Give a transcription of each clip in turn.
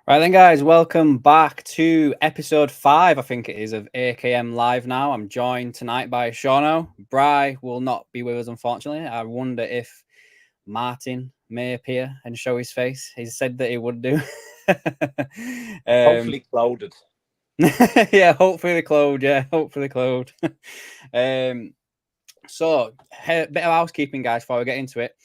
Right then, guys, welcome back to episode 5, I think it is, of AKM Live now. I'm joined tonight by Shauno. Bry will not be with us, unfortunately. I wonder if Martin may appear and show his face. He said that he would do. Hopefully clouded. Yeah, hopefully clothed. Yeah, hopefully clothed. So, a bit of housekeeping, guys, before we get into it.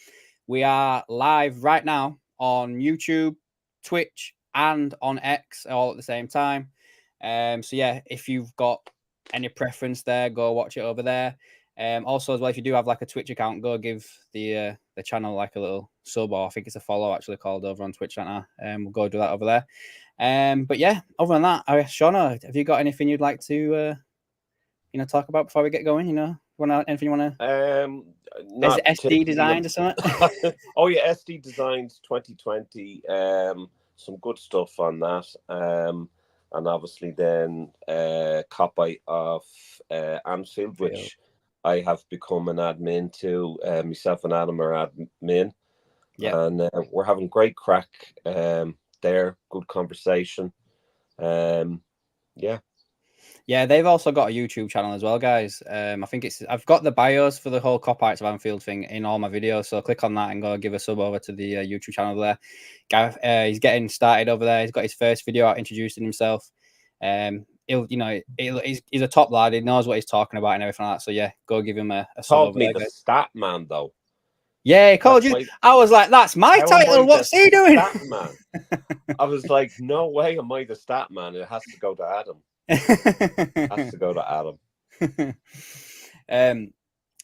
We are live right now on YouTube, Twitch, and on X all at the same time. So yeah, if you've got any preference there, go watch it over there. Also, as well, if you do have like a Twitch account, go give the channel like a little sub, or I think it's a follow actually called over on Twitch right now. We'll go do that over there. But yeah, other than that, Shauna, have you got anything you'd like to talk about before we get going? Anything you want to? Is it Not SD particularly. Designs or something? Oh yeah, SD Designs 2020. Some good stuff on that. And obviously then copy of Anfield, which I have become an admin to. Myself and Adam are admin. Yeah. And we're having great crack there. Good conversation. Yeah. Yeah, they've also got a YouTube channel as well, guys. I think I've got the bios for the whole Cop-Arts of Anfield thing in all my videos, so click on that and go give a sub over to the YouTube channel there. Gareth, he's getting started over there. He's got his first video out introducing himself. He's a top lad. He knows what he's talking about and everything like that. So yeah, go give him a sub Called over me there, the guys. stat man though. Yeah, he called you. I was like, that's my title. What's he doing? Stat man. I was like, no way am I the stat man. It has to go to Adam.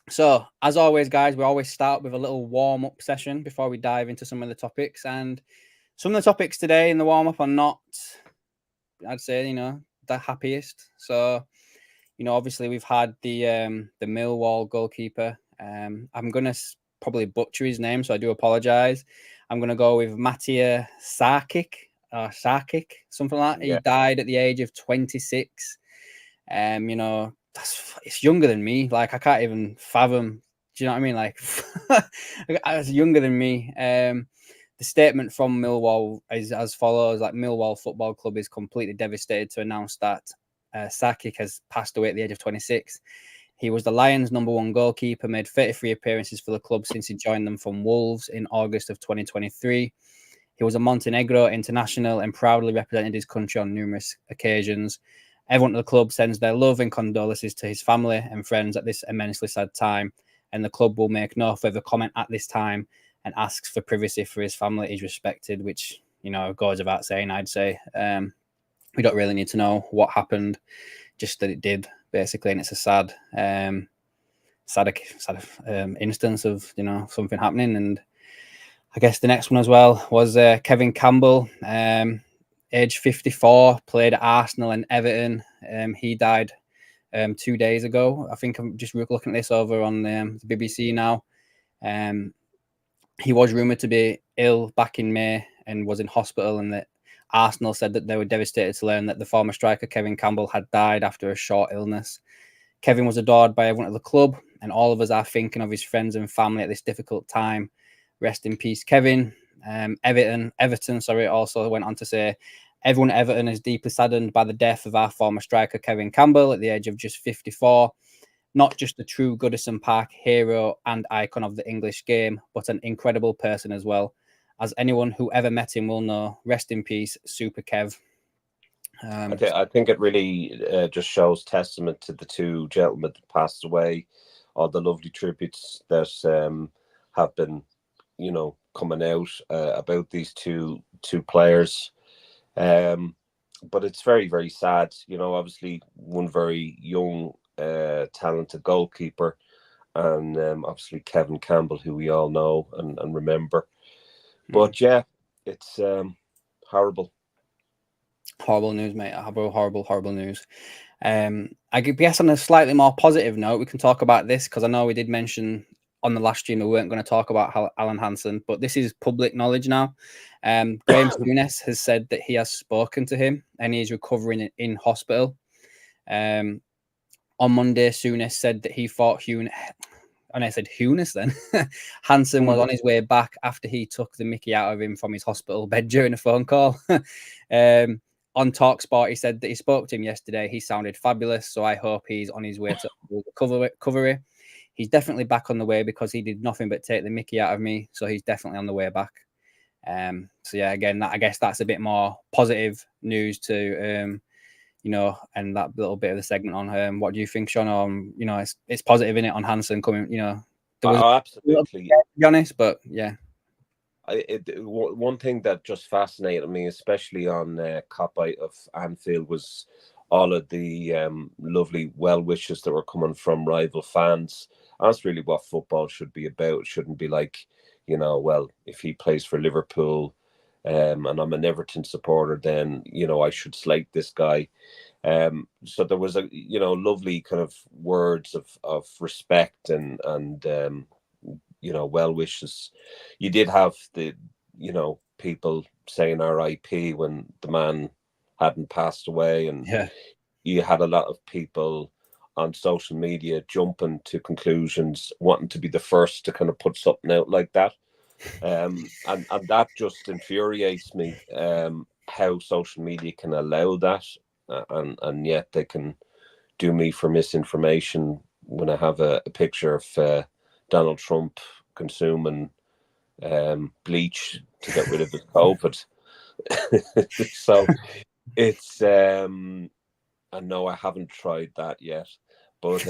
So as always, guys, we always start with a little warm-up session before we dive into some of the topics. And some of the topics today in the warm-up are not, I'd say, the happiest. So, obviously we've had the Millwall goalkeeper. I'm gonna probably butcher his name, so I do apologize. I'm gonna go with Matija Sarkic, something like that. Yeah. He died at the age of 26. It's younger than me. Like, I can't even fathom. Do you know what I mean? Like, it's younger than me. The statement from Millwall is as follows: like, Millwall Football Club is completely devastated to announce that Sarkic has passed away at the age of 26. He was the Lions' #1 goalkeeper, made 33 appearances for the club since he joined them from Wolves in August of 2023. He was a Montenegro international and proudly represented his country on numerous occasions. Everyone at the club sends their love and condolences to his family and friends at this immensely sad time, and the club will make no further comment at this time and asks for privacy for his family is respected, which, goes without saying, I'd say. We don't really need to know what happened, just that it did, basically, and it's a sad instance of, something happening. And I guess the next one as well was Kevin Campbell, age 54, played at Arsenal and Everton. He died 2 days ago. I think I'm just looking at this over on the BBC now. He was rumoured to be ill back in May and was in hospital, and that Arsenal said that they were devastated to learn that the former striker Kevin Campbell had died after a short illness. Kevin was adored by everyone at the club, and all of us are thinking of his friends and family at this difficult time. Rest in peace, Kevin. Everton, also went on to say, everyone at Everton is deeply saddened by the death of our former striker, Kevin Campbell, at the age of just 54. Not just a true Goodison Park hero and icon of the English game, but an incredible person as well. As anyone who ever met him will know, rest in peace, Super Kev. I think it really just shows testament to the two gentlemen that passed away, all the lovely tributes that have been, coming out about these two players. But it's very, very sad. Obviously one very young, talented goalkeeper, and obviously Kevin Campbell, who we all know and remember. But yeah, it's horrible. Horrible news, mate. Horrible news. I guess on a slightly more positive note, we can talk about this, because I know we did mention on the last stream we weren't going to talk about Alan Hansen, but this is public knowledge now. Graham Souness has said that he has spoken to him and he's recovering in hospital. On Monday, Souness said that he thought and I said Hunis then. Hansen was on his way back after he took the mickey out of him from his hospital bed during a phone call. On TalkSport, he said that he spoke to him yesterday. He sounded fabulous, so I hope he's on his way to recovery. He's definitely back on the way because he did nothing but take the mickey out of me, so he's definitely on the way back. So yeah, again, I guess that's a bit more positive news to and that little bit of the segment on what do you think, Sean? It's positive in it on Hansen coming. There was absolutely, to be honest, but yeah. One thing that just fascinated me, especially on Cop Out of Anfield, was all of the lovely well wishes that were coming from rival fans. And that's really what football should be about. It shouldn't be like, well, if he plays for Liverpool and I'm an Everton supporter, then, I should slate this guy. So there was a, lovely kind of words of respect and well wishes. You did have the, people saying RIP when the man hadn't passed away, and you had a lot of people on social media jumping to conclusions, wanting to be the first to kind of put something out like that. And that just infuriates me, how social media can allow that, and yet they can do me for misinformation when I have a picture of Donald Trump consuming bleach to get rid of his COVID. So it's I know I haven't tried that yet, but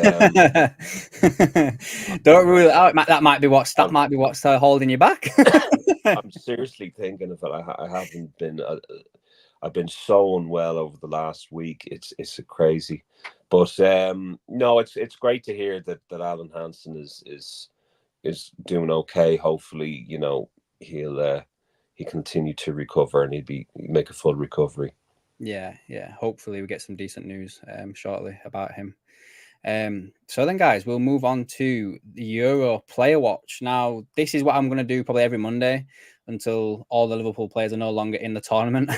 don't rule it out. That might be what's holding you back. I'm seriously thinking of it. I haven't been. I've been so unwell over the last week. It's crazy, but no, it's great to hear that Alan Hansen is doing okay. Hopefully, he'll continue to recover and he'll make a full recovery. Yeah. Hopefully, we get some decent news shortly about him. So then, guys, we'll move on to the Euro Player Watch. Now, this is what I'm going to do probably every Monday until all the Liverpool players are no longer in the tournament.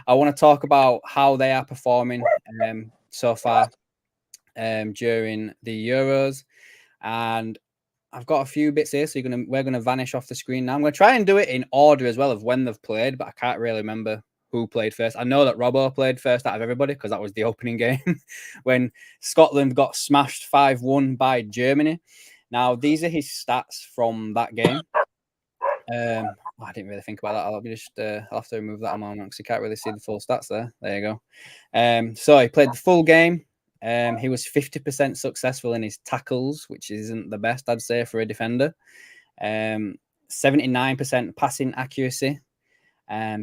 I want to talk about how they are performing so far during the Euros, and I've got a few bits here, so we're gonna vanish off the screen now. I'm gonna try and do it in order as well of when they've played, but I can't really remember who played first. I know that Robbo played first out of everybody because that was the opening game when Scotland got smashed 5-1 by Germany. Now, these are his stats from that game. I didn't really think about that. I'll have to remove that a moment because you can't really see the full stats there. There you go. So he played the full game. He was 50% successful in his tackles, which isn't the best, I'd say, for a defender. 79% passing accuracy.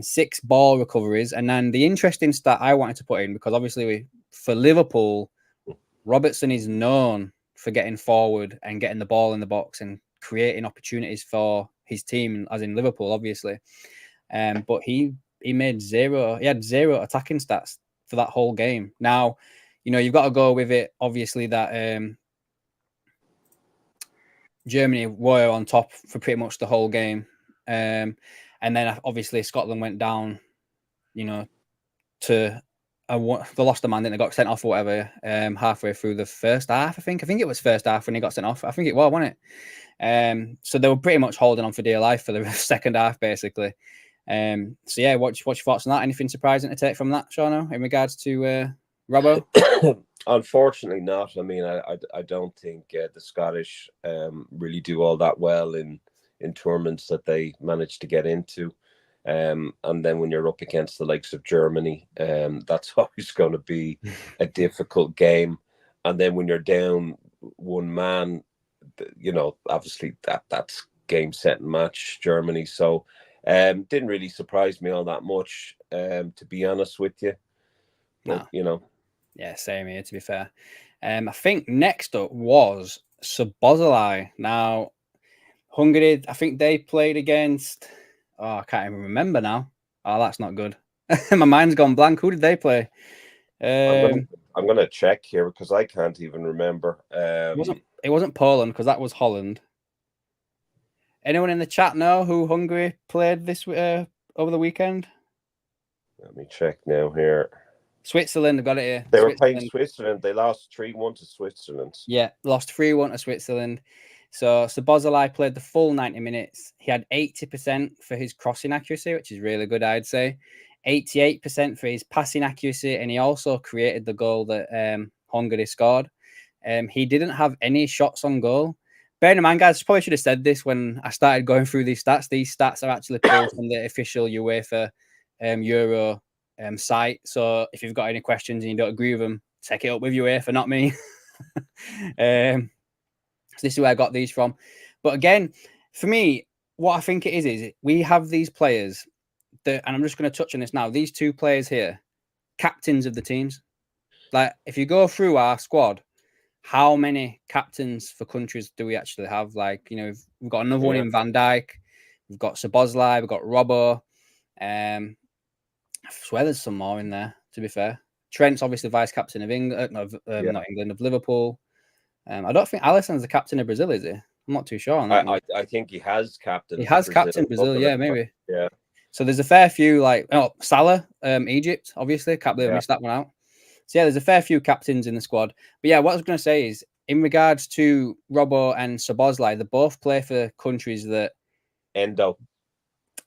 6 ball recoveries. And then the interesting stat I wanted to put in, because obviously for Liverpool, Robertson is known for getting forward and getting the ball in the box and creating opportunities for his team, as in Liverpool, obviously. But he had zero attacking stats for that whole game. Now, you've got to go with it, obviously, that Germany were on top for pretty much the whole game. And then, obviously, Scotland went down, to they lost a man, then they got sent off or whatever halfway through the first half, I think. I think it was first half when he got sent off. I think it was, wasn't it? So they were pretty much holding on for dear life for the second half, basically. So, yeah, what's your thoughts on that? Anything surprising to take from that, Shauno, in regards to Robbo? Unfortunately not. I mean, I don't think the Scottish really do all that well in tournaments that they manage to get into. And then when you're up against the likes of Germany, that's always going to be a difficult game. And then when you're down one man, obviously that's game, set, and match Germany. So didn't really surprise me all that much, to be honest with you. But, no. Yeah, same here, to be fair. I think next up was Szoboszlai. Now, Hungary, I think they played against... Oh, I can't even remember now. Oh, that's not good. My mind's gone blank. Who did they play? I'm gonna check here because I can't even remember. It wasn't Poland because that was Holland. Anyone in the chat know who Hungary played this over the weekend? Let me check now here. Switzerland, got it here. They were playing Switzerland. They lost 3-1 to Switzerland. Yeah, lost 3-1 to Switzerland. So Szoboszlai played the full 90 minutes. He had 80% for his crossing accuracy, which is really good, I'd say. 88% for his passing accuracy, and he also created the goal that Hungary scored. He didn't have any shots on goal. Bearing in mind, guys, probably should have said this when I started going through these stats. These stats are actually pulled from the official UEFA Euro site. So if you've got any questions and you don't agree with them, take it up with UEFA, not me. So this is where I got these from. But again, for me, what I think it is we have these players that, and I'm just going to touch on this now. These two players here, captains of the teams. Like, if you go through our squad, how many captains for countries do we actually have? Like, you know, we've got another one in Van Dijk. We've got Szoboszlai. We've got Robbo. I swear there's some more in there, to be fair. Trent's obviously vice captain of England, not England, of Liverpool. I don't think Alisson's the captain of Brazil, is he? I'm not too sure on that. I think he has captain. He has captain Brazil, yeah, maybe. Yeah. So there's a fair few, like Salah, Egypt, obviously. Can't believe I missed that one out. So yeah, there's a fair few captains in the squad. But yeah, what I was going to say is, in regards to Robbo and Szoboszlai, they both play for countries that Endo,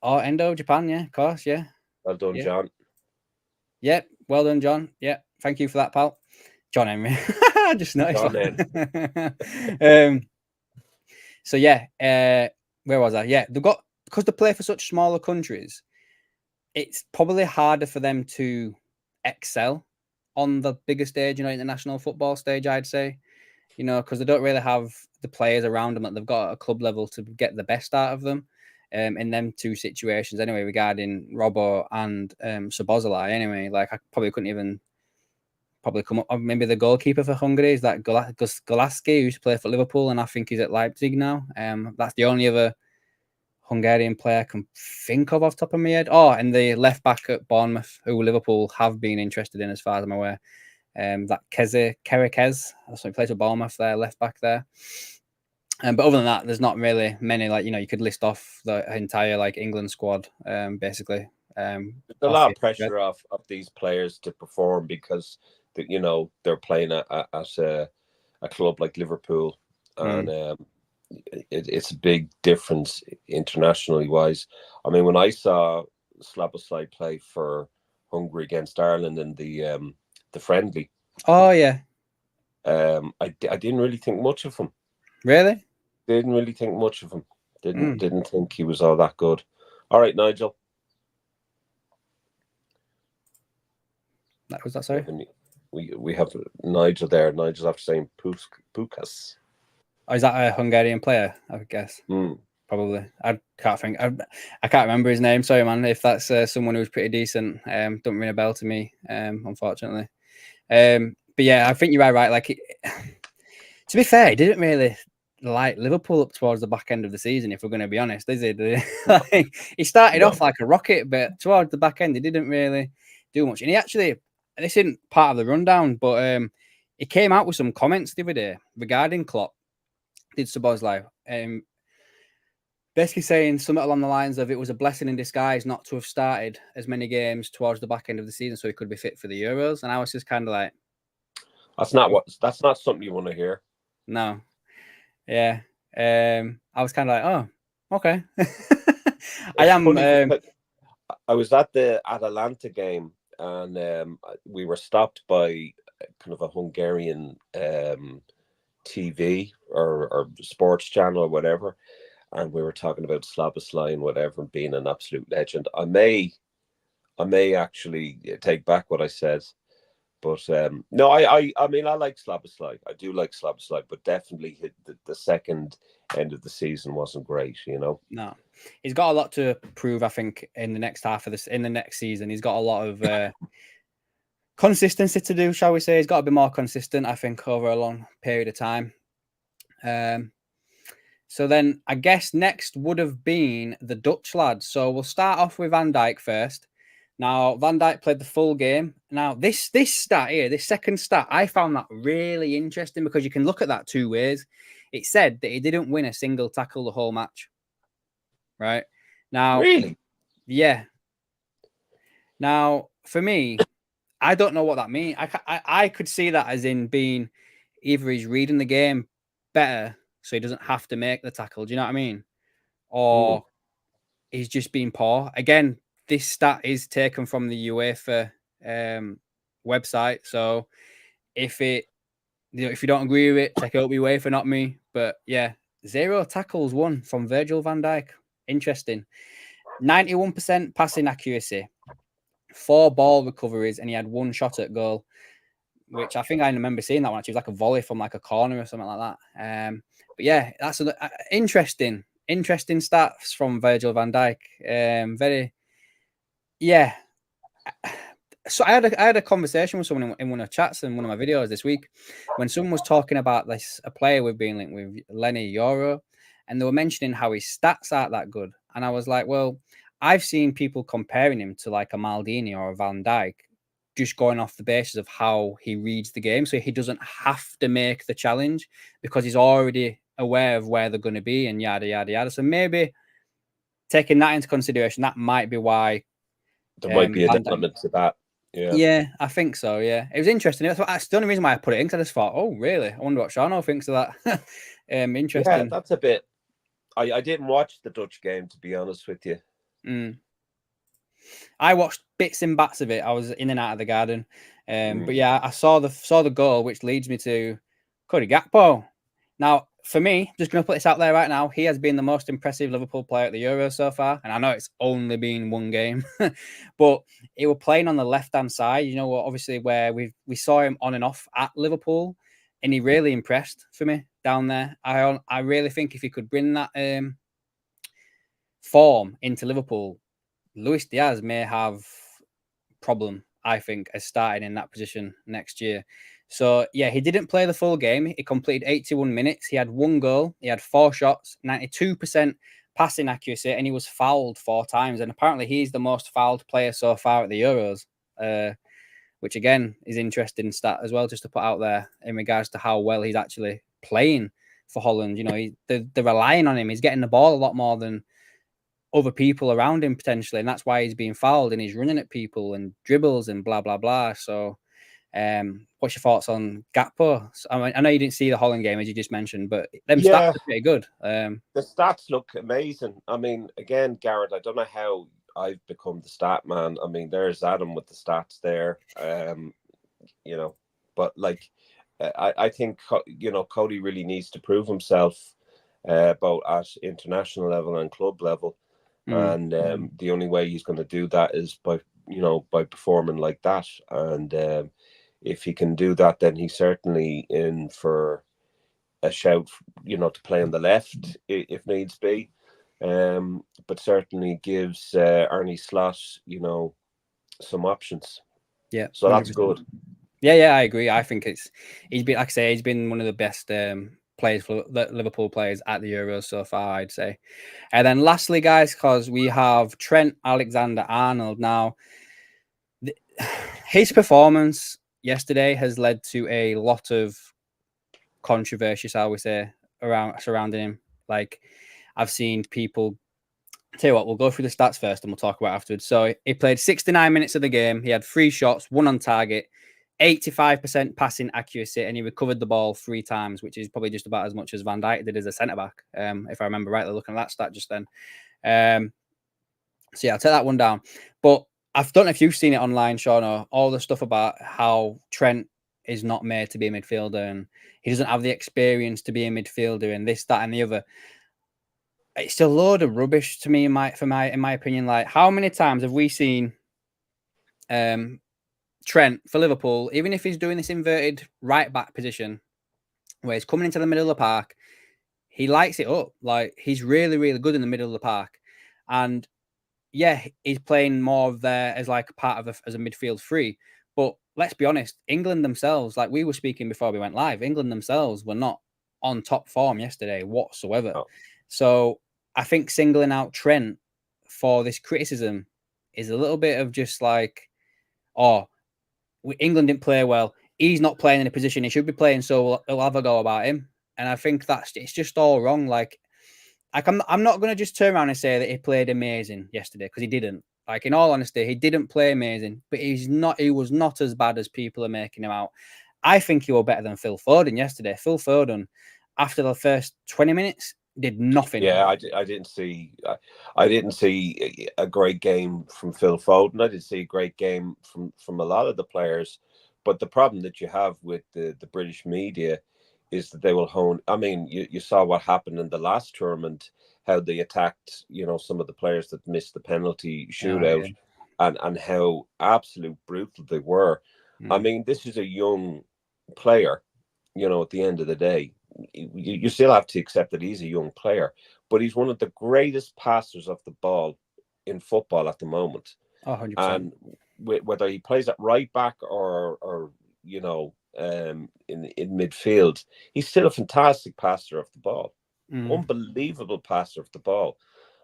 Japan, yeah, of course, yeah. Well done, John. Yeah, well done, John. Yeah, thank you for that, pal. John Henry. I just noticed. So yeah, where was I? Yeah, they've got, because they play for such smaller countries, it's probably harder for them to excel on the bigger stage, international football stage, I'd say, because they don't really have the players around them that they've got at a club level to get the best out of them. In them two situations, anyway, regarding Robbo and Szoboszlai, anyway, like I probably couldn't even come up. Maybe the goalkeeper for Hungary is that Golaski, who used to play for Liverpool, and I think he's at Leipzig now. That's the only other Hungarian player I can think of off the top of my head. Oh, and the left back at Bournemouth, who Liverpool have been interested in, as far as I'm aware. That Kerekez, that's what he plays for Bournemouth there, left back there. But other than that, there's not really many, you could list off the entire England squad, basically. There's a lot of pressure of these players to perform because they're playing at a club like Liverpool, and it's a big difference internationally wise. I mean, when I saw Szoboszlai play for Hungary against Ireland in the friendly, oh yeah, I didn't really think much of him. Really? Didn't really think much of him. Didn't think he was all that good. All right, Nigel. That was that, sorry? We have Nigel there. Nigel's after saying Pukas. Oh, is that a Hungarian player, I guess? Probably. I can't think. I can't remember his name. Sorry, man. If that's someone who's pretty decent, don't ring a bell to me, unfortunately. But yeah, I think you're right. To be fair, he didn't really light Liverpool up towards the back end of the season, if we're going to be honest, is he? He started off like a rocket, but towards the back end, he didn't really do much. And he actually, this isn't part of the rundown, but he came out with some comments the other day regarding Klopp. Did Szoboszlai, basically saying something along the lines of, it was a blessing in disguise not to have started as many games towards the back end of the season so he could be fit for the Euros. And I was just kind of like, that's not something you want to hear. No. Yeah. I was kind of like, oh, okay. I was at the Atalanta game, and we were stopped by kind of a Hungarian TV or sports channel or whatever, and we were talking about Szoboszlai and whatever, and being an absolute legend. I may actually take back what I said. But no, I mean, I like Szoboszlai. I do like Szoboszlai, but definitely the second end of the season wasn't great, No, he's got a lot to prove. I think in the next season, he's got a lot of consistency to do, shall we say? He's got to be more consistent, I think, over a long period of time. So then, I guess next would have been the Dutch lads. So we'll start off with Van Dijk first. Now, Van Dijk played the full game. Now, this stat here, this second stat, I found that really interesting because you can look at that two ways. It said that he didn't win a single tackle the whole match. Right? Now, really? Yeah. Now, for me, I don't know what that means. I could see that as in being either he's reading the game better so he doesn't have to make the tackle. Do you know what I mean? Or he's just been poor. Again, this stat is taken from the UEFA website. So if you don't agree with it, check out UEFA, not me. But yeah, 0 tackles won from Virgil van Dijk. Interesting. 91% passing accuracy, 4 ball recoveries, and he had 1 shot at goal, which I think I remember seeing that one. Actually, it was like a volley from like a corner or something like that. But yeah, that's interesting stats from Virgil van Dijk. So I had a conversation with someone in one of the chats in one of my videos this week when someone was talking about a player we've been linked with, Lenny Euro, and they were mentioning how his stats aren't that good. And I was like, well, I've seen people comparing him to like a Maldini or a Van Dijk, just going off the basis of how he reads the game. So he doesn't have to make the challenge because he's already aware of where they're going to be and yada, yada, yada. So maybe taking that into consideration, that might be why there might be an element to that. Yeah, I think so. Yeah, it was interesting. That's the only reason why I put it in, because I just thought, oh, really? I wonder what Shano thinks of that. Interesting. Yeah, that's a bit. I didn't watch the Dutch game, to be honest with you. I watched bits and bats of it. I was in and out of the garden, but yeah, I saw the goal, which leads me to Cody Gakpo. Now, for me, just going to put this out there right now, he has been the most impressive Liverpool player at the Euros so far, and I know it's only been one game, but he was playing on the left-hand side. You know what? Obviously, where we saw him on and off at Liverpool, and he really impressed for me down there. I really think if he could bring that form into Liverpool, Luis Diaz may have problem, I think, as starting in that position next year. So, yeah, he didn't play the full game. He completed 81 minutes. He had 1 goal. He had 4 shots, 92% passing accuracy, and he was fouled 4 times. And apparently he's the most fouled player so far at the Euros, which, again, is interesting stat as well, just to put out there in regards to how well he's actually playing for Holland. You know, they're relying on him. He's getting the ball a lot more than other people around him potentially, and that's why he's being fouled and he's running at people and dribbles and blah, blah, blah. So, what's your thoughts on Gakpo? I know you didn't see the Holland game, as you just mentioned, but them stats are pretty good. The stats look amazing. I mean, again, Garrett, I don't know how I've become the stat man. I mean, there's Adam with the stats there, you know, but like, I think, you know, Cody really needs to prove himself both at international level and club level. And the only way he's going to do that is by performing like that. And if he can do that, then he's certainly in for a shout, you know, to play on the left if needs be. But certainly gives Arne Slot, you know, some options. Yeah. So that's 100%. Good. Yeah, I agree. I think he's been, like I say, he's been one of the best players for the Liverpool players at the Euros so far, I'd say. And then lastly, guys, because we have Trent Alexander-Arnold now. His performance yesterday has led to a lot of controversy, shall we say, surrounding him. Like, I've seen people. Tell you what, we'll go through the stats first and we'll talk about it afterwards. So he played 69 minutes of the game. He had 3 shots, 1 on target, 85% passing accuracy, and he recovered the ball 3 times, which is probably just about as much as Van Dijk did as a centre-back, if I remember rightly looking at that stat just then. So yeah, I'll take that one down. But I don't know if you've seen it online, Sean, or all the stuff about how Trent is not made to be a midfielder and he doesn't have the experience to be a midfielder and this, that, and the other. It's a load of rubbish to me, in my opinion. Like, how many times have we seen Trent for Liverpool, even if he's doing this inverted right back position where he's coming into the middle of the park, he lights it up. Like, he's really, really good in the middle of the park. And yeah, he's playing more of there as like a part of as a midfield free. But let's be honest, England themselves, like we were speaking before we went live, England themselves were not on top form yesterday whatsoever. Oh. So I think singling out Trent for this criticism is a little bit of just like, oh, England didn't play well. He's not playing in a position he should be playing, so we'll have a go about him. And I think it's just all wrong. Like I'm not going to just turn around and say that he played amazing yesterday, because he didn't. Like, in all honesty, he didn't play amazing, but he was not as bad as people are making him out. I think he was better than Phil Foden yesterday. Phil Foden, after the first 20 minutes, did nothing. Yeah, I didn't see a great game from Phil Foden. I didn't see a great game from a lot of the players. But the problem that you have with the British media is that they will hone. I mean, you saw what happened in the last tournament, how they attacked, some of the players that missed the penalty shootout, and how absolute brutal they were. I mean, this is a young player, at the end of the day. You still have to accept that he's a young player, but he's one of the greatest passers of the ball in football at the moment. 100%. And whether he plays at right back or in midfield, he's still a fantastic passer of the ball, unbelievable passer of the ball.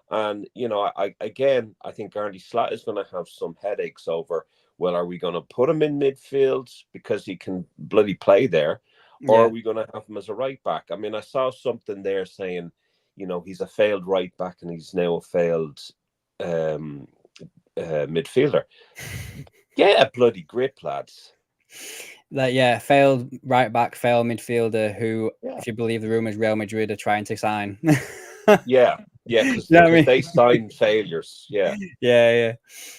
And I think Arnie Slot is going to have some headaches over, well, are we going to put him in midfield because he can bloody play there, or are we going to have him as a right back? I mean, I saw something there saying, he's a failed right back and he's now a failed midfielder. Yeah, bloody grip, lads. Failed right back, failed midfielder who, if you believe the rumours, Real Madrid are trying to sign. Yeah, because they signed failures. Yeah.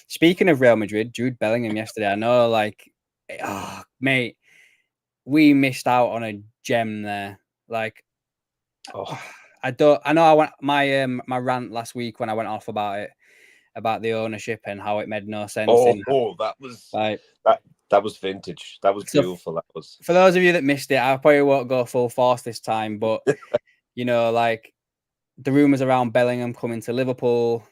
Speaking of Real Madrid, Jude Bellingham yesterday, I know, mate, we missed out on a gem there. I know I went my rant last week when I went off about it, about the ownership and how it made no sense. That was that was vintage. That was beautiful. That was. For those of you that missed it, I probably won't go full force this time, but the rumours around Bellingham coming to Liverpool,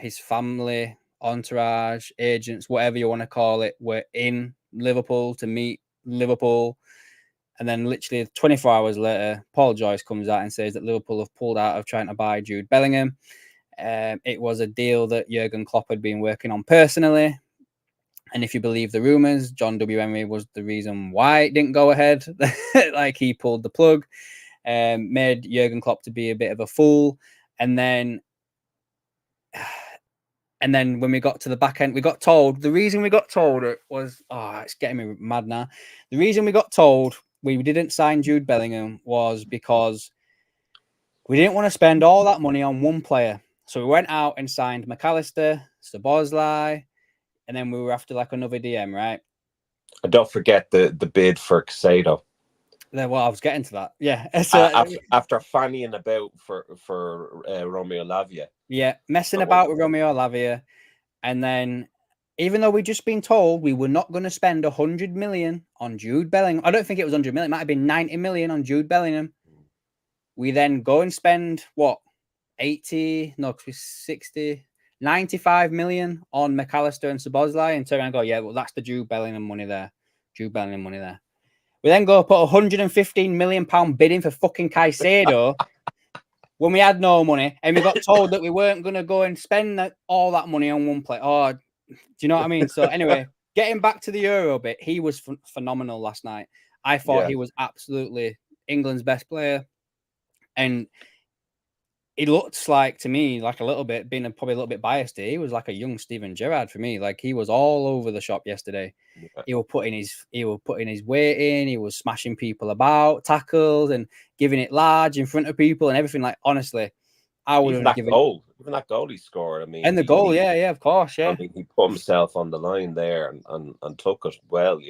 his family, entourage, agents, whatever you want to call it, were in Liverpool to meet Liverpool. And then literally 24 hours later, Paul Joyce comes out and says that Liverpool have pulled out of trying to buy Jude Bellingham. It was a deal that Jurgen Klopp had been working on personally. And if you believe the rumours, John W. Emery was the reason why it didn't go ahead. He pulled the plug. Made Jurgen Klopp to be a bit of a fool. And then when we got to the back end, we got told, the reason we got told it was, it's getting me mad now. The reason we got told we didn't sign Jude Bellingham was because we didn't want to spend all that money on one player. So we went out and signed McAllister, Szoboszlai, and then we were after another DM, right? And don't forget the bid for Casado. Well, I was getting to that. Yeah. So, after fannying about for Romeo Lavia. Yeah, messing about with Romeo Lavia. And then, even though we'd just been told we were not going to spend 100 million on Jude Bellingham, I don't think it was 100 million, it might have been 90 million on Jude Bellingham. We then go and spend, 95 million on McAllister and Szoboszlai, and turn around and go, yeah, well, that's the Jude Bellingham money there. We then go put 115 million pound bidding for fucking Caicedo when we had no money, and we got told that we weren't going to go and spend all that money on one player. Oh, do you know what I mean? So anyway, getting back to the Euro bit, he was phenomenal last night. I thought he was absolutely England's best player, and he looked like, to me, a little bit, being probably a little bit biased here, he was like a young Steven Gerrard for me. He was all over the shop yesterday. Yeah. He was putting his weight in. He was smashing people about, tackles, and giving it large in front of people and everything. Honestly, I would have given even that goal he scored. I mean, and the goal, of course, yeah. I mean, he put himself on the line there and took it well,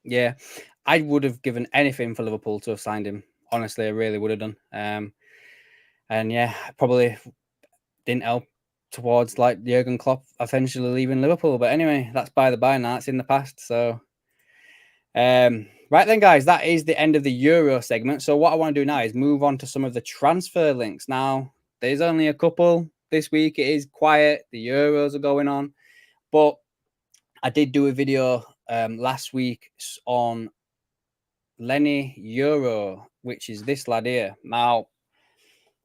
Yeah, I would have given anything for Liverpool to have signed him. Honestly, I really would have done. And yeah, probably didn't help towards Jurgen Klopp eventually leaving Liverpool. But anyway, that's by the by now. It's in the past. So, right then, guys, that is the end of the Euro segment. So what I want to do now is move on to some of the transfer links. Now, there's only a couple this week. It is quiet. The Euros are going on. But I did do a video last week on Lenny Euro, which is this lad here. Now,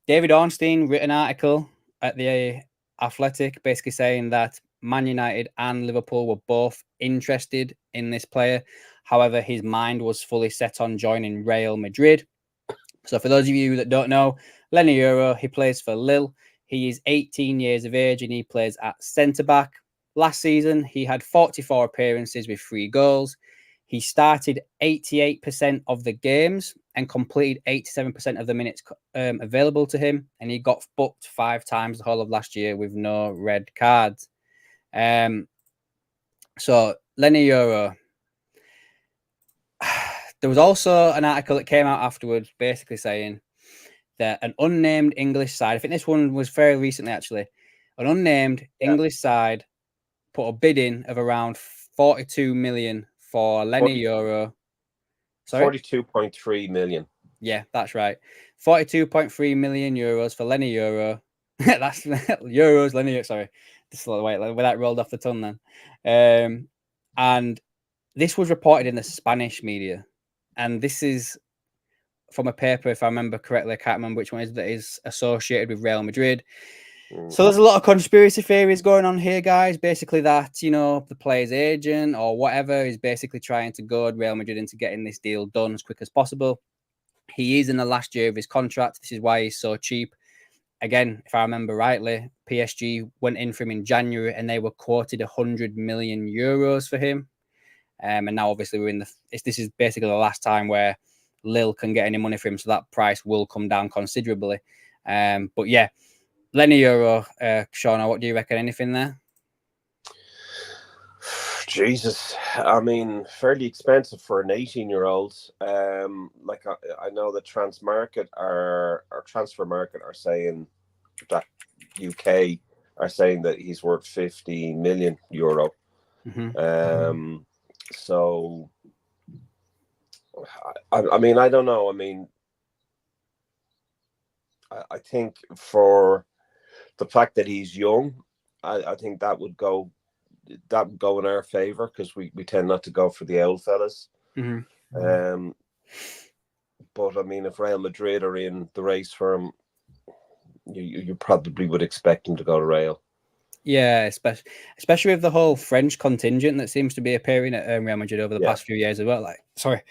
David Ornstein wrote an article at the Athletic basically saying that Man United and Liverpool were both interested in this player. However, his mind was fully set on joining Real Madrid. So for those of you that don't know, Lenny Euro, he plays for Lille. He is 18 years of age and he plays at centre-back. Last season, he had 44 appearances with 3 goals. He started 88% of the games and completed 87% of the minutes available to him, and he got booked 5 times the whole of last year with no red cards. So Lenny Euro. There was also an article that came out afterwards basically saying that an unnamed English side, I think this one was very recently actually, an unnamed English side put a bid in of around 42 million for Lenny Euro. Sorry? 42.3 million. Yeah, that's right. 42.3 million euros for Lenny Euro. That's euros, Lenny. Sorry, just a little way that rolled off the tongue then. And this was reported in the Spanish media, and this is from a paper, if I remember correctly. I can't remember which one that is associated with Real Madrid. So there's a lot of conspiracy theories going on here, guys. Basically that, you know, the player's agent or whatever is basically trying to goad Real Madrid into getting this deal done as quick as possible. He is in the last year of his contract. This is why he's so cheap. Again, if I remember rightly, PSG went in for him in January and they were quoted 100 million euros for him. And now obviously we're in this is basically the last time where Lille can get any money for him. So that price will come down considerably. But yeah, Lenny Euro, Shauna, what do you reckon? Anything there? Jesus, I mean, fairly expensive for an 18-year-old. Like I know the transfer market are saying that UK are saying that he's worth 50 million euro. So I mean, I don't know. I mean, I think for the fact that he's young, I think that would go in our favor because we tend not to go for the old fellas. But I mean, if Real Madrid are in the race for him, you probably would expect him to go to Real. Yeah, especially with the whole French contingent that seems to be appearing at Real Madrid over the past few years as well. Like, sorry,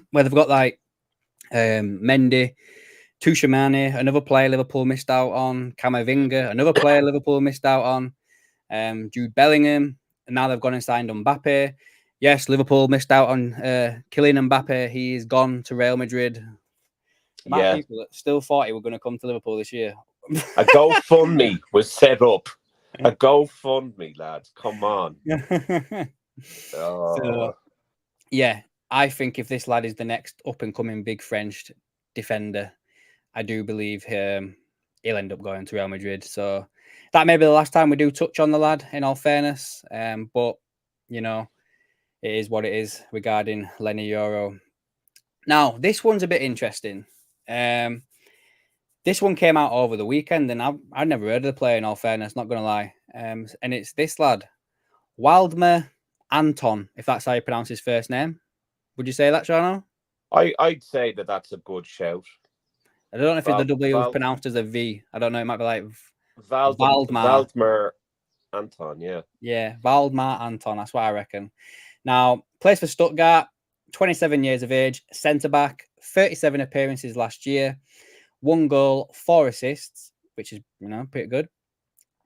where they've got like Mendy, Tuchemani, another player Liverpool missed out on, Camavinga, another player Liverpool missed out on, Jude Bellingham, and now they've gone and signed Mbappe. Yes, Liverpool missed out on Kylian Mbappe. He's gone to Real Madrid. The amount of people that still thought he were going to come to Liverpool this year. A GoFundMe was set up. A GoFundMe, lads. Come on. So, yeah, I think if this lad is the next up-and-coming big French defender, I do believe he'll end up going to Real Madrid. So that may be the last time we do touch on the lad, in all fairness. But, you know, it is what it is regarding Lenny Euro. Now, this one's a bit interesting. This one came out over the weekend, and I'd never heard of the player, in all fairness, not going to lie. And it's this lad, Waldemar Anton, if that's how you pronounce his first name. Would you say that, Shano? I'd say that's a good shout. I don't know if the W is pronounced as a V. I don't know. It might be like Waldemar Anton, yeah. Yeah, Waldemar Anton. That's what I reckon. Now, plays for Stuttgart, 27 years of age, centre-back, 37 appearances last year, 1 goal, 4 assists, which is, you know, pretty good.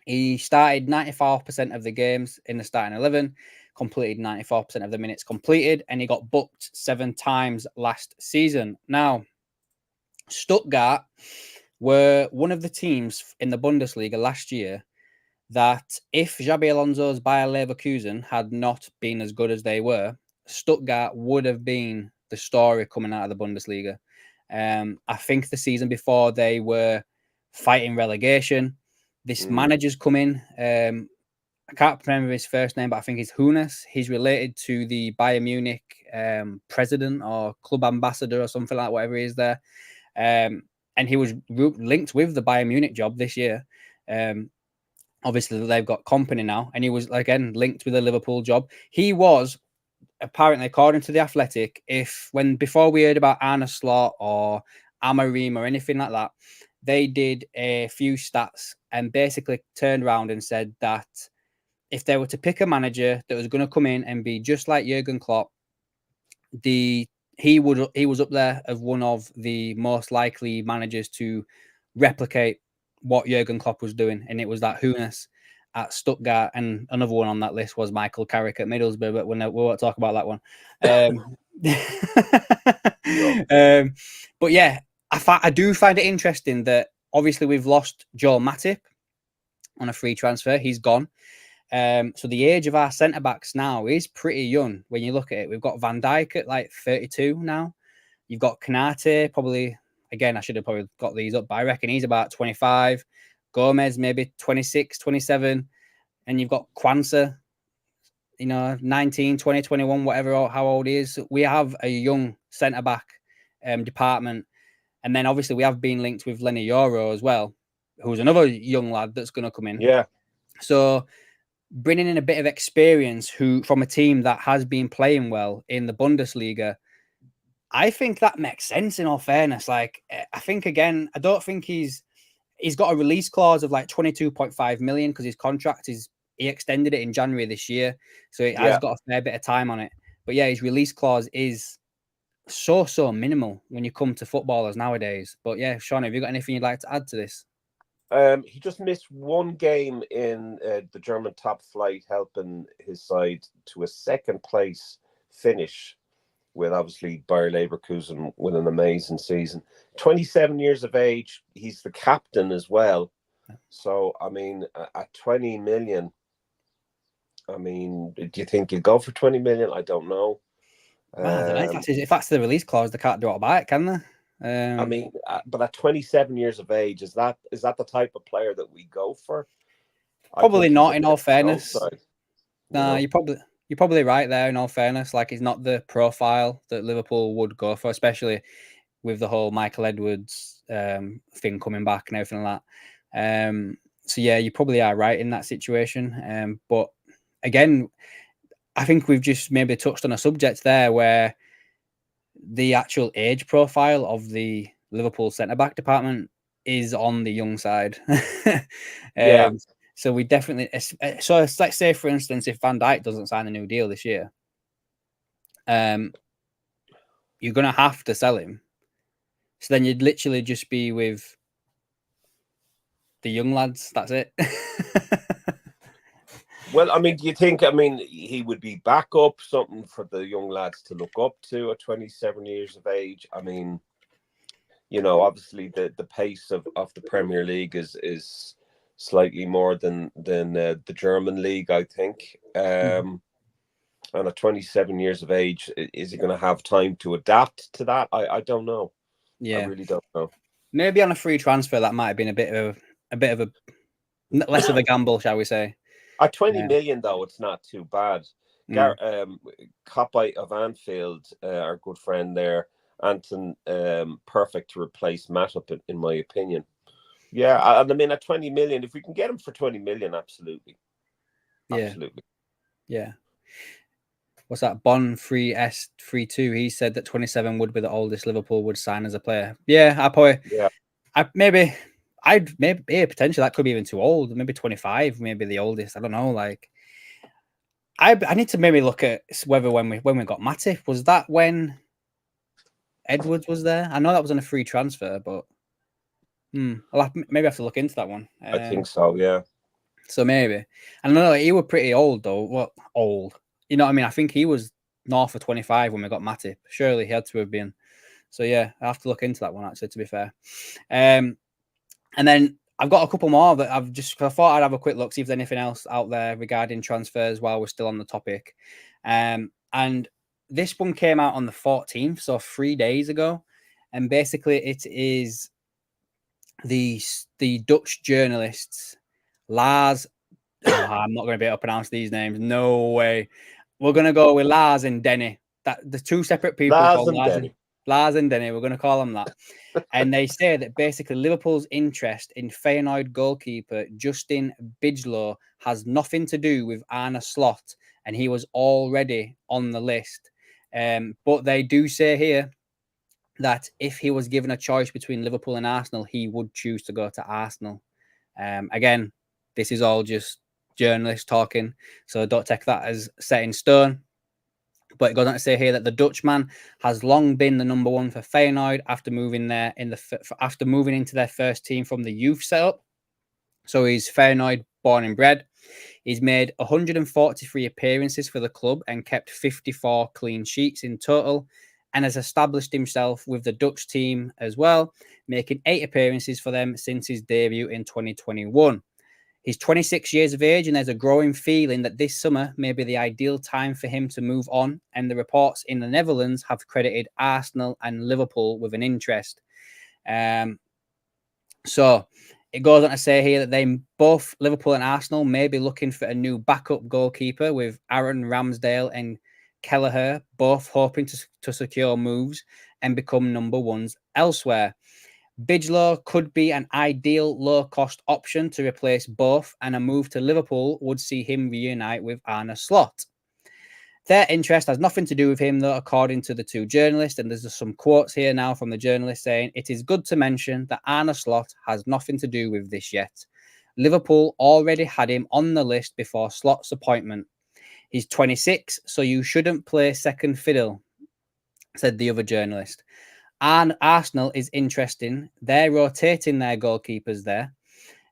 He started 94% of the games in the starting 11, completed 94% of the minutes completed, and he got booked 7 times last season. Now, Stuttgart were one of the teams in the Bundesliga last year that if Xabi Alonso's Bayer Leverkusen had not been as good as they were, Stuttgart would have been the story coming out of the Bundesliga. I think the season before they were fighting relegation. This manager's come in. I can't remember his first name, but I think it's Hunes. He's related to the Bayern Munich president or club ambassador or something like whatever he is there. And he was linked with the Bayern Munich job this year. Obviously, they've got company now, and he was, again, linked with the Liverpool job. He was, apparently, according to The Athletic, before we heard about Arne Slot or Amorim or anything like that, they did a few stats and basically turned around and said that if they were to pick a manager that was going to come in and be just like Jurgen Klopp, he was up there as one of the most likely managers to replicate what Jurgen Klopp was doing, and it was that Hunes. at Stuttgart, and another one on that list was Michael Carrick at Middlesbrough, but we won't talk about that one. But yeah, I do find it interesting that obviously we've lost Joel Matip on a free transfer. He's gone. So the age of our centre backs now is pretty young when you look at it. We've got Van Dijk at like 32 now. You've got Kanate, probably, again, I should have probably got these up, but I reckon he's about 25. Gomez, maybe 26, 27. And you've got Kwanzaa, 19, 20, 21, whatever, how old he is. We have a young centre-back department. And then obviously we have been linked with Lenny Yoro as well, who's another young lad that's going to come in. Yeah. So bringing in a bit of experience from a team that has been playing well in the Bundesliga, I think that makes sense, in all fairness. Like, I think, again, I don't think he's got a release clause of like 22.5 million because his contract he extended it in January this year. So it has got a fair bit of time on it. But yeah, his release clause is so minimal when you come to footballers nowadays. But yeah, Sean, have you got anything you'd like to add to this? He just missed one game in the German top flight, helping his side to a second place finish, with obviously Bayer Leverkusen with an amazing season. 27 years of age, he's the captain as well. So, I mean, at 20 million, I mean, do you think he'll go for 20 million? I don't know. Well, I don't know. If that's the release clause, they can't do it by it, can they? I mean, but at 27 years of age, is that the type of player that we go for? Probably not, in all fairness. No, you're probably right there, in all fairness. Like, he's not the profile that Liverpool would go for, especially with the whole Michael Edwards thing coming back and everything like that. So yeah, you probably are right in that situation. But again, I think we've just maybe touched on a subject there where the actual age profile of the Liverpool centre-back department is on the young side. So we definitely... So let's say, for instance, if Van Dijk doesn't sign a new deal this year, you're going to have to sell him. So then you'd literally just be with the young lads. That's it. Well, I mean, do you think, he would be backup, something for the young lads to look up to at 27 years of age? I mean, obviously the pace of the Premier League is slightly more than the German league, I think. And at 27 years of age, is he going to have time to adapt to that? I don't know. Yeah, I really don't know. Maybe on a free transfer, that might have been a bit of a less of a gamble, shall we say? At 20 million, though, it's not too bad. Copite of Anfield, our good friend there, Anton, perfect to replace Matip, in my opinion. Yeah, and I mean, at 20 million, if we can get him for 20 million, absolutely. Absolutely. Yeah. What's that? Bon 3S32. He said that 27 would be the oldest Liverpool would sign as a player. Yeah, maybe potentially that could be even too old. Maybe 25, maybe the oldest. I don't know. Like, I need to maybe look at whether when we got Matip, was that when Edwards was there? I know that was on a free transfer, but I'll maybe have to look into that one. I think so. Yeah. So maybe. I know he was pretty old though. Well, old. You know what I mean? I think he was north of 25 when we got Matip. Surely he had to have been. So yeah, I have to look into that one, actually, to be fair. And then I've got a couple more that I thought I'd have a quick look, see if there's anything else out there regarding transfers while we're still on the topic. And this one came out on the 14th, so 3 days ago. And basically it is the Dutch journalists, Lars. I'm not going to be able to pronounce these names. No way. We're going to go with Lars and Denny. The two separate people called Lars and Denny. We're going to call them that. And they say that basically Liverpool's interest in Feyenoord goalkeeper Justin Bijlow has nothing to do with Arne Slot, and he was already on the list. But they do say here that if he was given a choice between Liverpool and Arsenal, he would choose to go to Arsenal. Again, this is all just journalists talking, so don't take that as set in stone. But it goes on to say here that the Dutchman has long been the number one for Feyenoord after moving into their first team from the youth setup. So he's Feyenoord born and bred. He's made 143 appearances for the club and kept 54 clean sheets in total, and has established himself with the Dutch team as well, making 8 appearances for them since his debut in 2021. He's 26 years of age, and there's a growing feeling that this summer may be the ideal time for him to move on, and the reports in the Netherlands have credited Arsenal and Liverpool with an interest. So it goes on to say here that they both, Liverpool and Arsenal, may be looking for a new backup goalkeeper, with Aaron Ramsdale and Kelleher both hoping to secure moves and become number ones elsewhere. Bigelow could be an ideal low-cost option to replace both, and a move to Liverpool would see him reunite with Arne Slot. Their interest has nothing to do with him, though, according to the two journalists, and there's some quotes here now from the journalist saying, "It is good to mention that Arne Slot has nothing to do with this yet. Liverpool already had him on the list before Slot's appointment. He's 26, so you shouldn't play second fiddle," said the other journalist. And Arsenal is interesting. They're rotating their goalkeepers there.